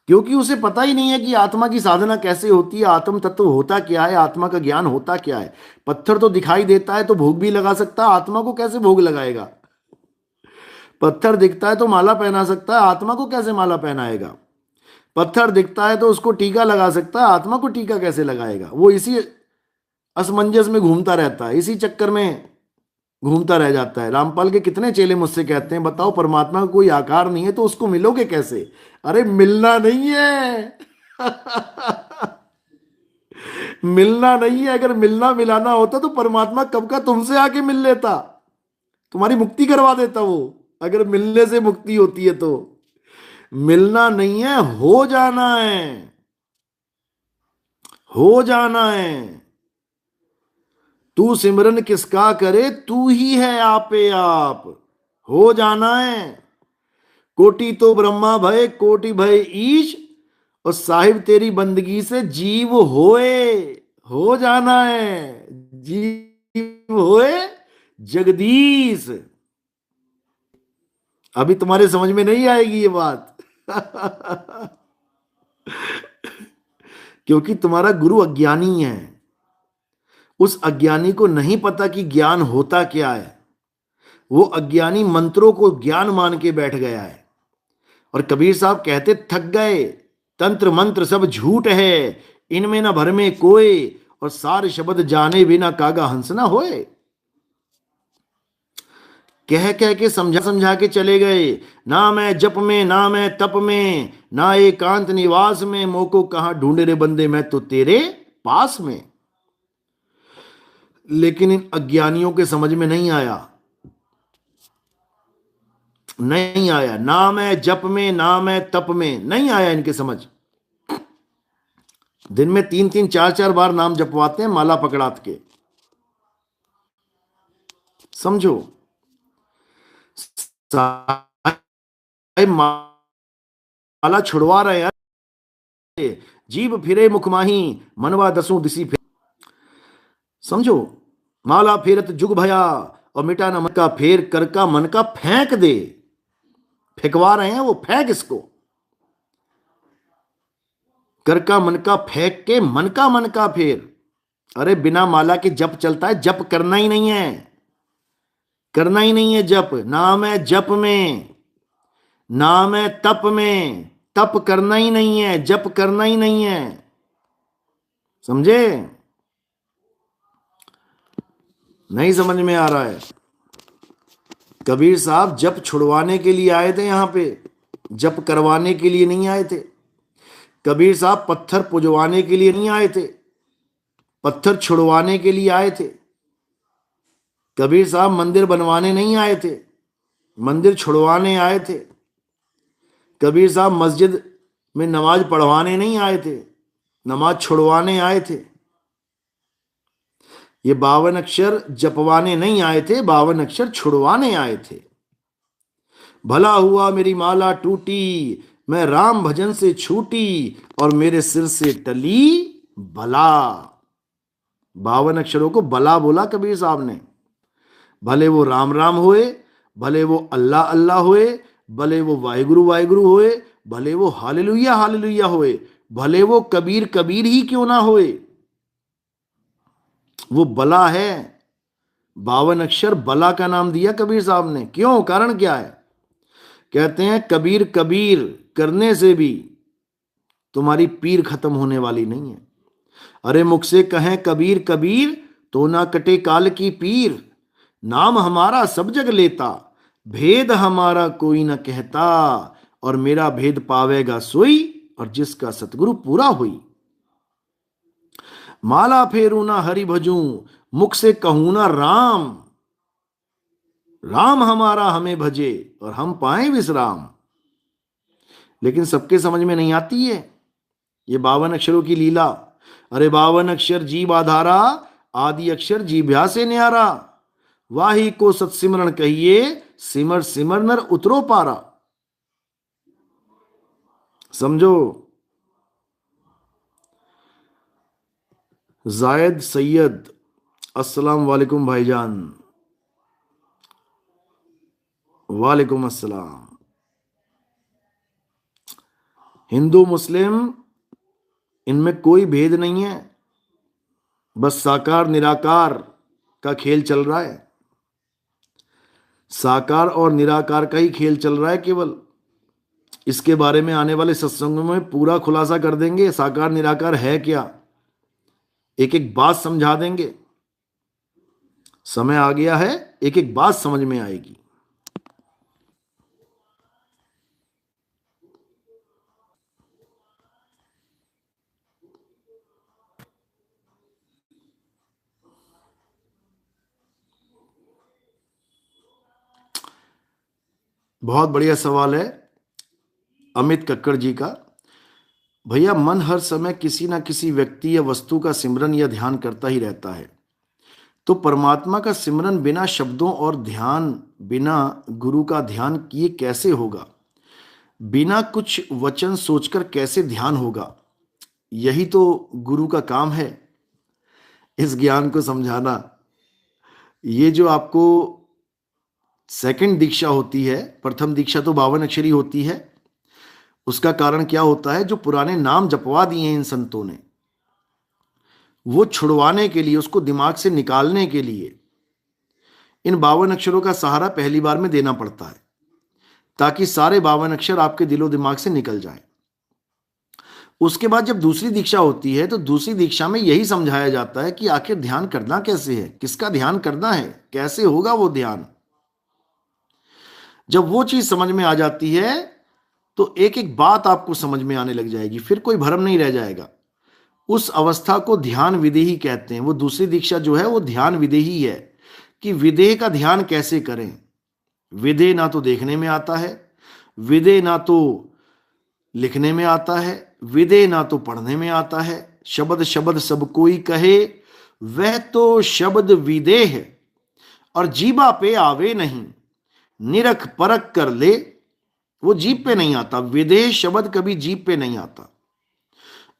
क्योंकि उसे पता ही नहीं है कि आत्मा की साधना कैसे होती है, आत्म तत्व होता क्या है, आत्मा का ज्ञान होता क्या है। पत्थर तो दिखाई देता है तो भोग भी लगा सकता है, आत्मा को कैसे भोग लगाएगा? पत्थर दिखता है तो माला पहना सकता है, आत्मा को कैसे माला पहनाएगा? पत्थर दिखता है तो उसको टीका लगा सकता है, आत्मा को टीका कैसे लगाएगा? वो इसी असमंजस में घूमता रहता है, इसी चक्कर में घूमता रह जाता है। रामपाल के कितने चेले मुझसे कहते हैं, बताओ परमात्मा का कोई आकार नहीं है तो उसको मिलोगे कैसे? अरे मिलना नहीं है। मिलना नहीं है, अगर मिलना मिलाना होता तो परमात्मा कब का तुमसे आके मिल लेता, तुम्हारी मुक्ति करवा देता वो, अगर मिलने से मुक्ति होती है तो। मिलना नहीं है, हो जाना है, हो जाना है। तू सिमरन किसका करे, तू ही है आपे आप, हो जाना है। कोटि तो ब्रह्मा भय, कोटि भय ईश, और साहिब तेरी बंदगी से जीव होए, हो जाना है, जीव होए जगदीश। अभी तुम्हारे समझ में नहीं आएगी ये बात। क्योंकि तुम्हारा गुरु अज्ञानी है, उस अज्ञानी को नहीं पता कि ज्ञान होता क्या है, वो अज्ञानी मंत्रों को ज्ञान मान के बैठ गया है। और कबीर साहब कहते, थक गए तंत्र मंत्र सब झूठ है, इनमें न भर में कोई, और सार शब्द जाने बिना कागा हंस ना होए। कह कह के समझा समझा के चले गए, ना मैं जप में, ना मैं तप में, ना एकांत निवास में, मोको कहां ढूंढे रे बंदे मैं तो तेरे पास में। लेकिन इन अज्ञानियों के समझ में नहीं आया, नहीं आया, ना मैं जप में, ना मैं तप में, नहीं आया इनके समझ। दिन में 3-3 4-4 बार नाम जपवाते हैं माला पकड़ात के, समझो। माला छुड़वा रहे हैं, जीव फिरे मुखमाही, मनवा दसों दिसी फिर, समझो। माला फेरत जुग भया, और मिटा न मन का फेर, कर का मन का फेंक दे, फेंकवा रहे हैं वो, फेंक इसको, कर का मन का फेंक के मन का फेर। अरे बिना माला के जप चलता है? जप करना ही नहीं है, करना ही नहीं है जप। नाम है जप में, नाम है तप में, तप करना ही नहीं है, जप करना ही नहीं है, समझे? नहीं समझ में आ रहा है? कबीर साहब जप छुड़वाने के लिए आए थे यहां पे, जप करवाने के लिए नहीं आए थे। कबीर साहब पत्थर पुजवाने के लिए नहीं आए थे, पत्थर छुड़वाने के लिए आए थे। कबीर साहब मंदिर बनवाने नहीं आए थे, मंदिर छुड़वाने आए थे। कबीर साहब मस्जिद में नमाज पढ़वाने नहीं आए थे, नमाज छुड़वाने आए थे। ये 52 अक्षर जपवाने नहीं आए थे, 52 अक्षर छुड़वाने आए थे। भला हुआ मेरी माला टूटी, मैं राम भजन से छूटी, और मेरे सिर से टली बला। 52 अक्षरों को बला बोला कबीर साहब ने। भले वो राम राम होए, भले वो अल्लाह अल्लाह होए, भले वो वाहिगुरु वाहिगुरु होए, भले वो हालेलुया हालेलुया होए, भले वो कबीर कबीर ही क्यों ना होए, वो बला है। 52 अक्षर बला का नाम दिया कबीर साहब ने। क्यों? कारण क्या है? कहते हैं कबीर कबीर करने से भी तुम्हारी पीर खत्म होने वाली नहीं है। अरे मुख से कहें कबीर कबीर, तो ना कटे काल की पीर। नाम हमारा सब जग लेता, भेद हमारा कोई न कहता, और मेरा भेद पावेगा सोई, और जिसका सतगुरु पूरा हुई। माला फेरू ना हरि भजूं, मुख से कहूं ना राम। राम हमारा हमें भजे, और हम पाए विश्राम। लेकिन सबके समझ में नहीं आती है ये 52 अक्षरों की लीला। अरे 52 अक्षर जीव आधारा, आदि अक्षर जीभ्या से न्यारा। वाही को सत्सिमरण कहिए, सिमर सिमर नर उतरो पारा। समझो। जायद सैयद, अस्सलाम वालेकुम भाईजान। वालेकुम अस्सलाम। हिंदू मुस्लिम इनमें कोई भेद नहीं है, बस साकार निराकार का खेल चल रहा है। साकार और निराकार का ही खेल चल रहा है केवल। इसके बारे में आने वाले सत्संगों में पूरा खुलासा कर देंगे, साकार निराकार है क्या, एक एक बात समझा देंगे। समय आ गया है, एक एक बात समझ में आएगी। बहुत बढ़िया सवाल है अमित कक्कड़ जी का। भैया, मन हर समय किसी ना किसी व्यक्ति या वस्तु का सिमरन या ध्यान करता ही रहता है, तो परमात्मा का सिमरन बिना शब्दों और ध्यान, बिना गुरु का ध्यान किए कैसे होगा? बिना कुछ वचन सोचकर कैसे ध्यान होगा? यही तो गुरु का काम है, इस ज्ञान को समझाना। ये जो आपको सेकंड दीक्षा होती है, प्रथम दीक्षा तो 52 अक्षरी होती है। उसका कारण क्या होता है? जो पुराने नाम जपवा दिए हैं इन संतों ने, वो छुड़वाने के लिए, उसको दिमाग से निकालने के लिए इन 52 अक्षरों का सहारा पहली बार में देना पड़ता है, ताकि सारे 52 अक्षर आपके दिलो दिमाग से निकल जाए। उसके बाद जब दूसरी दीक्षा होती है, तो दूसरी दीक्षा में यही समझाया जाता है कि आखिर ध्यान करना कैसे है, किसका ध्यान करना है, कैसे होगा वो ध्यान। जब वो चीज समझ में आ जाती है, तो एक एक बात आपको समझ में आने लग जाएगी, फिर कोई भ्रम नहीं रह जाएगा। उस अवस्था को ध्यान विदेही कहते हैं। वो दूसरी दीक्षा जो है वो ध्यान विदेही है, कि विदेह का ध्यान कैसे करें। विदेह ना तो देखने में आता है, विदेह ना तो लिखने में आता है, विदेह ना तो पढ़ने में आता है। शब्द शब्द सब कोई कहे, वह तो शब्द विदेह, और जीबा पे आवे नहीं, निरख परख कर ले। वो जीभ पे नहीं आता, विदेह शब्द कभी जीभ पे नहीं आता।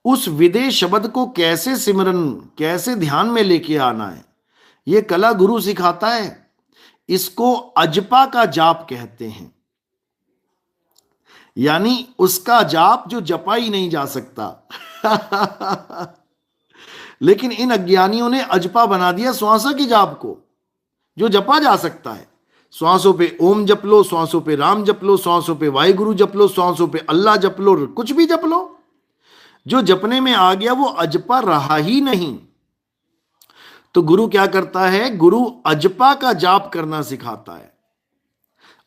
उस विदेह शब्द को कैसे सिमरन, कैसे ध्यान में लेके आना है, ये कला गुरु सिखाता है। इसको अजपा का जाप कहते हैं, यानी उसका जाप जो जपा ही नहीं जा सकता। लेकिन इन अज्ञानियों ने अजपा बना दिया श्वासों की जाप को, जो जपा जा सकता है। श्वासों पे ओम जप लो, श्वासों पे राम जप लो, श्वासों पे वाहिगुरु जप लो, श्वासों पे अल्लाह जप लो, कुछ भी जप लो। जो जपने में आ गया वो अजपा रहा ही नहीं। तो गुरु क्या करता है? गुरु अजपा का जाप करना सिखाता है,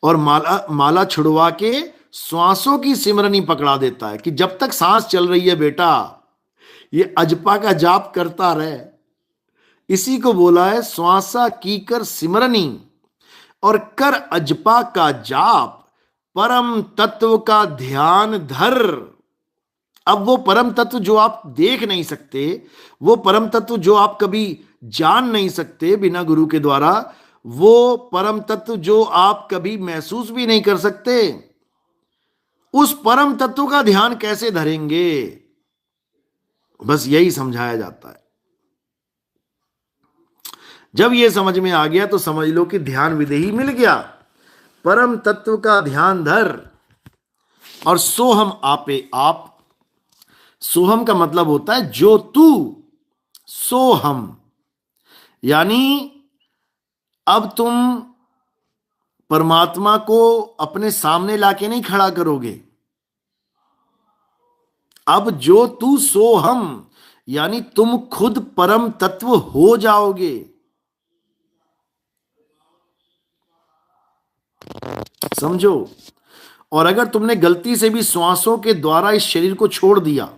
और माला छुड़वा के श्वासों की सिमरनी पकड़ा देता है, कि जब तक सांस चल रही है बेटा, ये अजपा का जाप करता रहे। इसी को बोला है श्वासा की कर सिमरनी, और कर अजपा का जाप, परम तत्व का ध्यान धर। अब वो परम तत्व जो आप देख नहीं सकते, वो परम तत्व जो आप कभी जान नहीं सकते बिना गुरु के द्वारा, वो परम तत्व जो आप कभी महसूस भी नहीं कर सकते, उस परम तत्व का ध्यान कैसे धरेंगे? बस यही समझाया जाता है। जब ये समझ में आ गया तो समझ लो कि ध्यान विदेही मिल गया। परम तत्व का ध्यान धर और सोहम आपे आप। सोहम का मतलब होता है जो तू, सोहम। यानी अब तुम परमात्मा को अपने सामने लाके नहीं खड़ा करोगे। अब जो तू सोहम, यानी तुम खुद परम तत्व हो जाओगे। समझो। और अगर तुमने गलती से भी श्वासों के द्वारा इस शरीर को छोड़ दिया,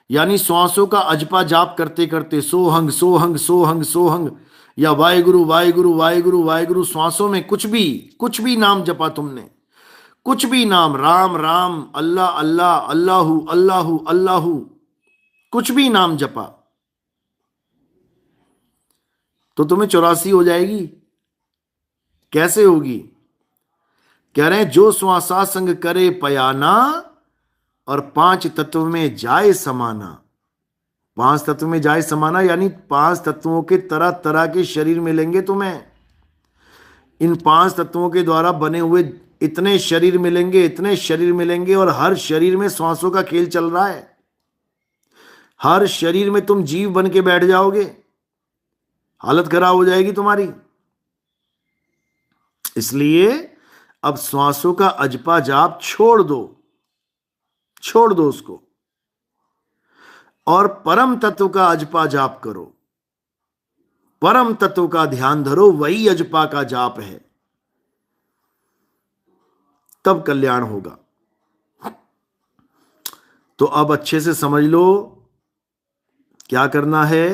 यानी श्वासों का अजपा जाप करते करते सोहंग सोहंग सोहंग सोहंग, या वाहेगुरु वाहेगुरु वाहेगुरु वाहेगुरु, श्वासों में कुछ भी नाम जपा तुमने, कुछ भी नाम, राम राम, अल्लाह अल्लाह, अल्लाहु अल्लाहु अल्लाहु, कुछ भी नाम जपा, तो तुम्हें 84 हो जाएगी। कैसे होगी? कह रहे हैं जो श्वासा संग करे पयाना और 5 तत्व में जाए समाना। 5 तत्व में जाए समाना यानी 5 तत्वों के तरह तरह के शरीर मिलेंगे तुम्हें। इन 5 तत्वों के द्वारा बने हुए इतने शरीर मिलेंगे, इतने शरीर मिलेंगे, और हर शरीर में श्वासों का खेल चल रहा है। हर शरीर में तुम जीव बन के बैठ जाओगे, हालत खराब हो जाएगी तुम्हारी। इसलिए अब श्वासों का अजपा जाप छोड़ दो, छोड़ दो उसको, और परम तत्व का अजपा जाप करो। परम तत्व का ध्यान धरो, वही अजपा का जाप है, तब कल्याण होगा। तो अब अच्छे से समझ लो क्या करना है।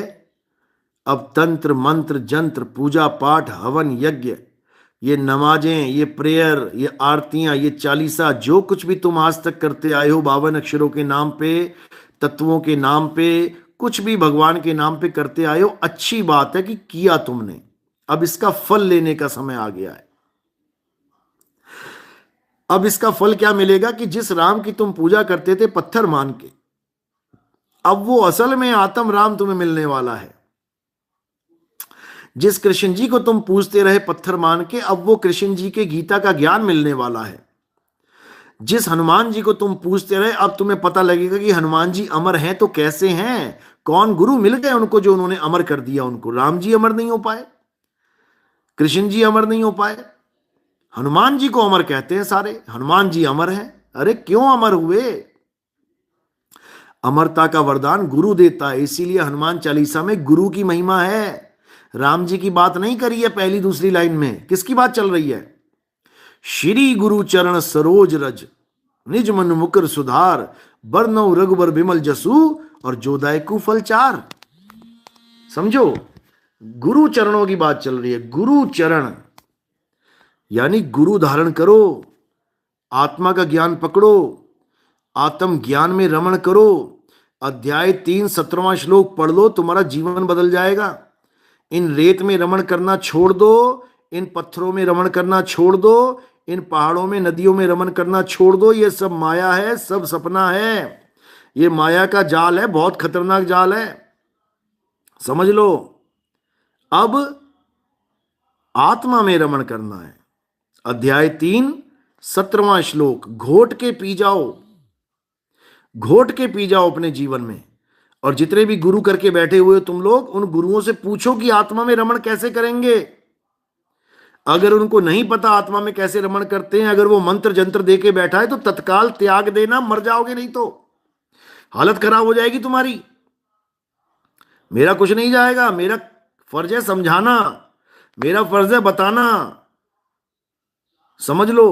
अब तंत्र मंत्र जंत्र पूजा पाठ हवन यज्ञ, ये नमाजें, ये प्रेयर, ये आरतियां, ये चालीसा, जो कुछ भी तुम आज तक करते आए हो 52 अक्षरों के नाम पे, तत्वों के नाम पे, कुछ भी भगवान के नाम पे करते आए हो, अच्छी बात है कि किया तुमने। अब इसका फल लेने का समय आ गया है। अब इसका फल क्या मिलेगा कि जिस राम की तुम पूजा करते थे पत्थर मान के, अब वो असल में आत्म राम तुम्हें मिलने वाला है। जिस कृष्ण जी को तुम पूजते रहे पत्थर मान के, अब वो कृष्ण जी के गीता का ज्ञान मिलने वाला है। जिस हनुमान जी को तुम पूजते रहे, अब तुम्हें पता लगेगा कि हनुमान जी अमर हैं तो कैसे हैं, कौन गुरु मिल गए उनको जो उन्होंने अमर कर दिया उनको। राम जी अमर नहीं हो पाए, कृष्ण जी अमर नहीं हो पाए, हनुमान जी को अमर कहते हैं सारे। हनुमान जी अमर हैं। अरे क्यों अमर हुए? अमरता का वरदान गुरु देता है, इसीलिए हनुमान चालीसा में गुरु की महिमा है। राम जी की बात नहीं करी है पहली दूसरी लाइन में, किसकी बात चल रही है? श्री गुरु चरण सरोज रज, निज मन मुकर सुधार, बरनौ रघुबर बिमल जसु, और जोदाय कुफल चार। समझो, गुरु चरणों की बात चल रही है। गुरु चरण यानी गुरु धारण करो, आत्मा का ज्ञान पकड़ो, आत्म ज्ञान में रमण करो। अध्याय 3 17वां श्लोक पढ़ लो, तुम्हारा जीवन बदल जाएगा। इन रेत में रमण करना छोड़ दो, इन पत्थरों में रमण करना छोड़ दो, इन पहाड़ों में नदियों में रमण करना छोड़ दो। ये सब माया है, सब सपना है, ये माया का जाल है, बहुत खतरनाक जाल है, समझ लो। अब आत्मा में रमण करना है। अध्याय 3 17वां श्लोक, घोट के पी जाओ, घोट के पी जाओ अपने जीवन में। और जितने भी गुरु करके बैठे हुए तुम लोग, उन गुरुओं से पूछो कि आत्मा में रमण कैसे करेंगे। अगर उनको नहीं पता आत्मा में कैसे रमण करते हैं, अगर वो मंत्र जंत्र दे के बैठा है, तो तत्काल त्याग देना, मर जाओगे, नहीं तो हालत खराब हो जाएगी तुम्हारी। मेरा कुछ नहीं जाएगा, मेरा फर्ज है समझाना, मेरा फर्ज है बताना, समझ लो।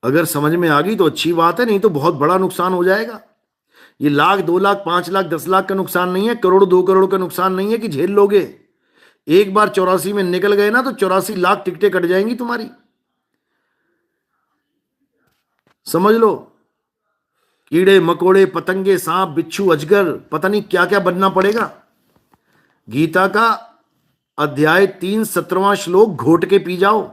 अगर समझ में आ गई तो अच्छी बात है, नहीं तो बहुत बड़ा नुकसान हो जाएगा। ये 1 लाख 2 लाख 5 लाख 10 लाख का नुकसान नहीं है, करोड़ 2 करोड़ का नुकसान नहीं है कि झेल लोगे। एक बार 84 में निकल गए ना तो 84 लाख टिकटें कट जाएंगी तुम्हारी, समझ लो। कीड़े मकोड़े पतंगे सांप बिच्छू अजगर पता नहीं क्या क्या बनना पड़ेगा। गीता का अध्याय 3 17वां श्लोक घोट के पी जाओ,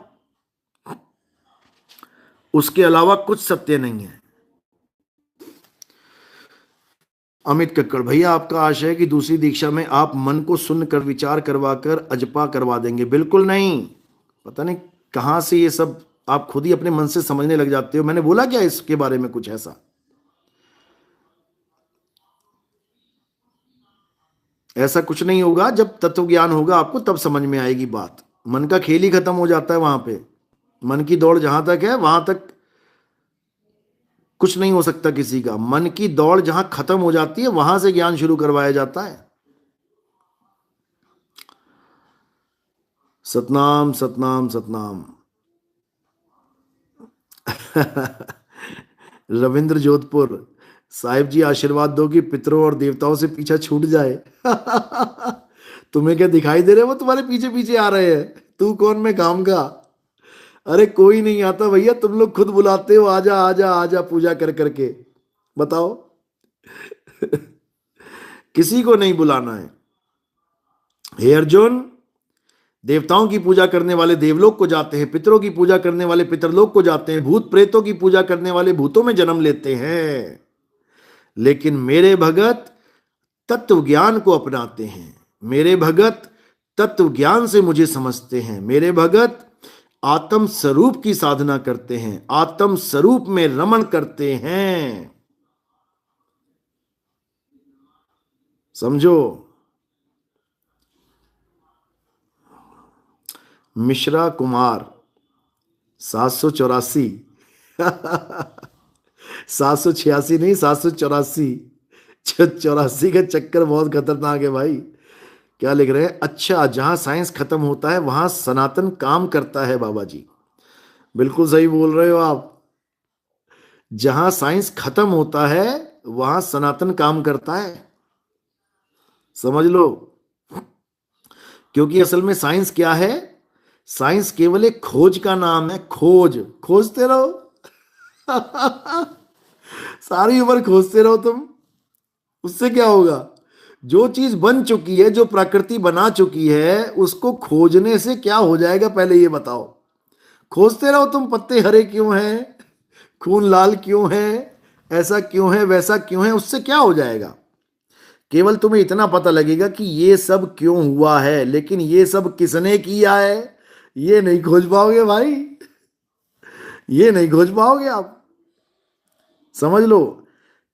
उसके अलावा कुछ सत्य नहीं है। अमित कक्कड़, भैया आपका आशय है कि दूसरी दीक्षा में आप मन को सुनकर विचार करवाकर अजपा करवा देंगे? बिल्कुल नहीं। पता नहीं कहां से ये सब आप खुद ही अपने मन से समझने लग जाते हो। मैंने बोला क्या इसके बारे में कुछ ऐसा? ऐसा कुछ नहीं होगा। जब तत्व ज्ञान होगा आपको तब समझ में आएगी बात। मन का खेल ही खत्म हो जाता है वहां पे। मन की दौड़ जहां तक है वहां तक कुछ नहीं हो सकता किसी का। मन की दौड़ जहां खत्म हो जाती है वहां से ज्ञान शुरू करवाया जाता है। सतनाम सतनाम सतनाम। रविंद्र जोधपुर, साहिब जी आशीर्वाद दो कि पितरों और देवताओं से पीछा छूट जाए। तुम्हें क्या दिखाई दे रहे वो तुम्हारे पीछे पीछे आ रहे हैं? तू कौन, मैं काम का? अरे कोई नहीं आता भैया, तुम लोग खुद बुलाते हो, आजा आजा आजा पूजा कर करके। बताओ। किसी को नहीं बुलाना है। हे अर्जुन, देवताओं की पूजा करने वाले देवलोक को जाते हैं, पितरों की पूजा करने वाले पितरलोक को जाते हैं, भूत प्रेतों की पूजा करने वाले भूतों में जन्म लेते हैं। लेकिन मेरे भगत तत्व ज्ञान को अपनाते हैं। मेरे भगत तत्व ज्ञान से मुझे समझते हैं। मेरे भगत आत्म स्वरूप की साधना करते हैं, आत्म स्वरूप में रमण करते हैं। समझो। मिश्रा कुमार 784 786 नहीं, 784। 84 का चक्कर बहुत खतरनाक है भाई। क्या लिख रहे हैं? अच्छा, जहां साइंस खत्म होता है वहां सनातन काम करता है। बाबा जी बिल्कुल सही बोल रहे हो आप। जहां साइंस खत्म होता है वहां सनातन काम करता है, समझ लो। क्योंकि असल में साइंस क्या है? साइंस केवल एक खोज का नाम है। खोज, खोजते रहो। सारी उम्र खोजते रहो तुम। उससे क्या होगा? जो चीज बन चुकी है, जो प्रकृति बना चुकी है, उसको खोजने से क्या हो जाएगा पहले ये बताओ। खोजते रहो तुम। पत्ते हरे क्यों हैं, खून लाल क्यों है, ऐसा क्यों है, वैसा क्यों है, उससे क्या हो जाएगा? केवल तुम्हें इतना पता लगेगा कि ये सब क्यों हुआ है, लेकिन ये सब किसने किया है ये नहीं खोज पाओगे भाई। ये नहीं खोज पाओगे आप। समझ लो,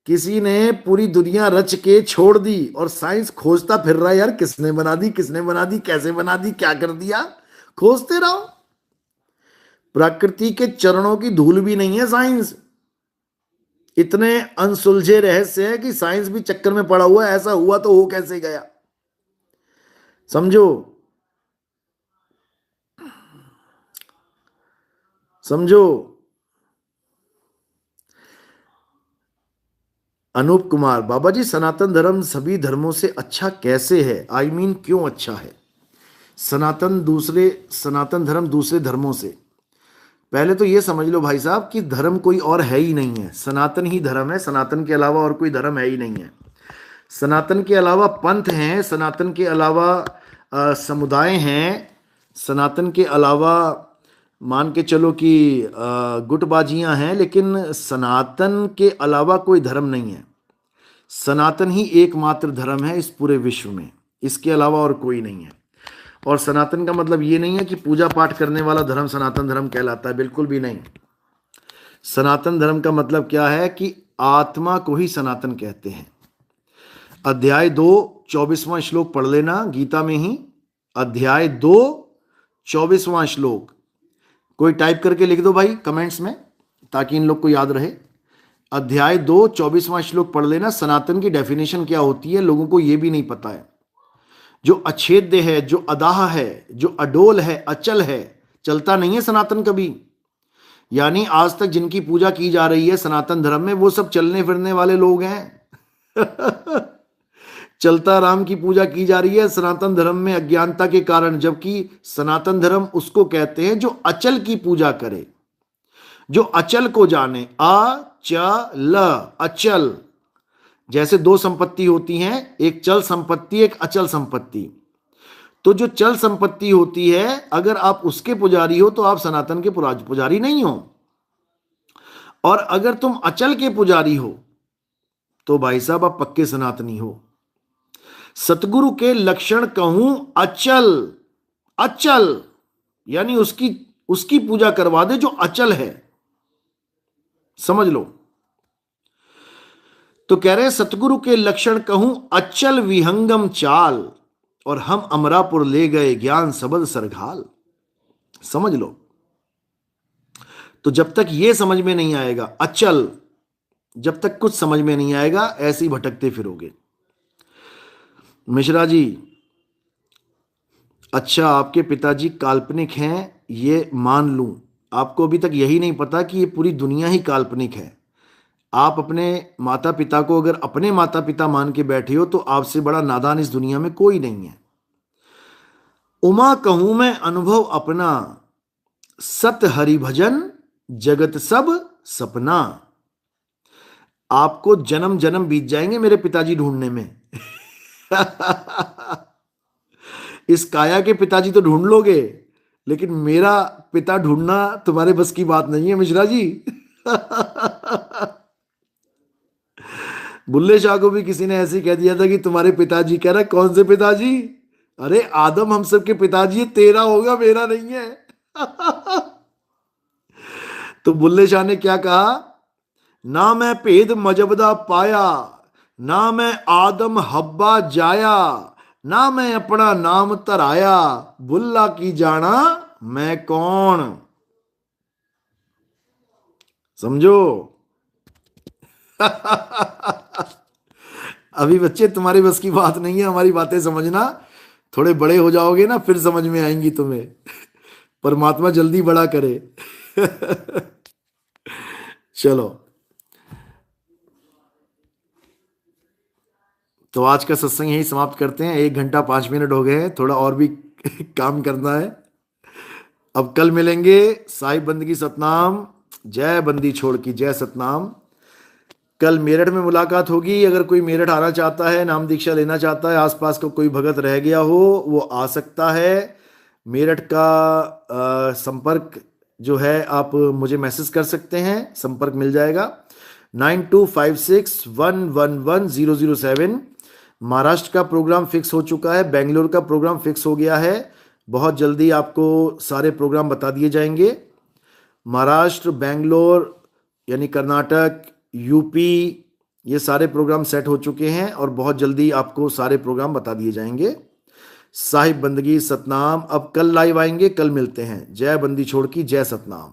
किसी ने पूरी दुनिया रच के छोड़ दी और साइंस खोजता फिर रहा है यार, किसने बना दी, किसने बना दी, कैसे बना दी, क्या कर दिया। खोजते रहो। प्रकृति के चरणों की धूल भी नहीं है साइंस। इतने अनसुलझे रहस्य है कि साइंस भी चक्कर में पड़ा हुआ है। ऐसा हुआ तो हो कैसे गया, समझो। समझो। अनूप कुमार, बाबा जी सनातन धर्म सभी धर्मों से अच्छा कैसे है? आई मीन क्यों अच्छा है? सनातन धर्म दूसरे धर्मों से, पहले तो ये समझ लो भाई साहब कि धर्म कोई और है ही नहीं है। सनातन ही धर्म है। सनातन के अलावा और कोई धर्म है ही नहीं है। सनातन के अलावा पंथ हैं, सनातन के अलावा समुदाय हैं, सनातन के अलावा मान के चलो कि गुटबाजियां हैं, लेकिन सनातन के अलावा कोई धर्म नहीं है। सनातन ही एकमात्र धर्म है इस पूरे विश्व में, इसके अलावा और कोई नहीं है। और सनातन का मतलब ये नहीं है कि पूजा पाठ करने वाला धर्म सनातन धर्म कहलाता है, बिल्कुल भी नहीं। सनातन धर्म का मतलब क्या है कि आत्मा को ही सनातन कहते हैं। अध्याय 2 24वां श्लोक पढ़ लेना गीता में ही। अध्याय 2 24वां श्लोक कोई टाइप करके लिख दो भाई कमेंट्स में, ताकि इन लोग को याद रहे। अध्याय 2 24वां श्लोक पढ़ लेना। सनातन की डेफिनेशन क्या होती है लोगों को ये भी नहीं पता है। जो अछेद्य है, जो अदाह है, जो अडोल है, अचल है, चलता नहीं है सनातन कभी। यानी आज तक जिनकी पूजा की जा रही है सनातन धर्म में, वो सब चलने फिरने वाले लोग हैं। चलता राम की पूजा की जा रही है सनातन धर्म में अज्ञानता के कारण, जबकि सनातन धर्म उसको कहते हैं जो अचल की पूजा करे, जो अचल को जाने, अचल, अचल। जैसे दो संपत्ति होती हैं, एक चल संपत्ति, एक अचल संपत्ति। तो जो चल संपत्ति होती है, अगर आप उसके पुजारी हो तो आप सनातन के पुजारी नहीं हो, और अगर तुम अचल के पुजारी हो तो भाई साहब आप पक्के सनातनी हो। सतगुरु के लक्षण कहूं अचल, अचल यानी उसकी पूजा करवा दे जो अचल है, समझ लो। तो कह रहे सतगुरु के लक्षण कहूं अचल विहंगम चाल, और हम अमरापुर ले गए ज्ञान सबद सरघाल। समझ लो। तो जब तक ये समझ में नहीं आएगा अचल, जब तक कुछ समझ में नहीं आएगा ऐसे ही भटकते फिरोगे। मिश्रा जी, अच्छा आपके पिताजी काल्पनिक हैं ये मान लूं, आपको अभी तक यही नहीं पता कि ये पूरी दुनिया ही काल्पनिक है। आप अपने माता पिता को अगर अपने माता पिता मान के बैठे हो तो आपसे बड़ा नादान इस दुनिया में कोई नहीं है। उमा कहूं मैं अनुभव अपना, सत हरि भजन जगत सब सपना। आपको जन्म जन्म बीत जाएंगे मेरे पिताजी ढूंढने में। इस काया के पिताजी तो ढूंढ लोगे, लेकिन मेरा पिता ढूंढना तुम्हारे बस की बात नहीं है मिश्रा जी। बुल्ले शाह को भी किसी ने ऐसे कह दिया था कि तुम्हारे पिताजी, कह रहा कौन से पिताजी? अरे आदम हम सब के पिताजी है, तेरा होगा मेरा नहीं है। तो बुल्ले शाह ने क्या कहा, ना मैं भेद मजबदा पाया, ना मैं आदम हब्बा जाया, ना मैं अपना नाम तराया, बुल्ला की जाना मैं कौन। समझो। अभी बच्चे तुम्हारी बस की बात नहीं है हमारी बातें समझना, थोड़े बड़े हो जाओगे ना फिर समझ में आएंगी तुम्हें। परमात्मा जल्दी बड़ा करे। चलो, तो आज का सत्संग यही समाप्त करते हैं। 1 घंटा 5 मिनट हो गए हैं, थोड़ा और भी काम करना है। अब कल मिलेंगे। साहिब बंदगी सतनाम, जय बंदी छोड़ की जय सतनाम। कल मेरठ में मुलाकात होगी। अगर कोई मेरठ आना चाहता है, नाम दीक्षा लेना चाहता है, आसपास का कोई भगत रह गया हो, वो आ सकता है। मेरठ का संपर्क जो है आप मुझे मैसेज कर सकते हैं, संपर्क मिल जाएगा 9256111007। महाराष्ट्र का प्रोग्राम फिक्स हो चुका है, बेंगलोर का प्रोग्राम फिक्स हो गया है। बहुत जल्दी आपको सारे प्रोग्राम बता दिए जाएंगे। महाराष्ट्र, बेंगलोर यानी कर्नाटक, यूपी, ये सारे प्रोग्राम सेट हो चुके हैं और बहुत जल्दी आपको सारे प्रोग्राम बता दिए जाएंगे। साहिब बंदगी सतनाम। अब कल लाइव आएंगे, कल मिलते हैं। जय बंदी छोड़ की जय सतनाम।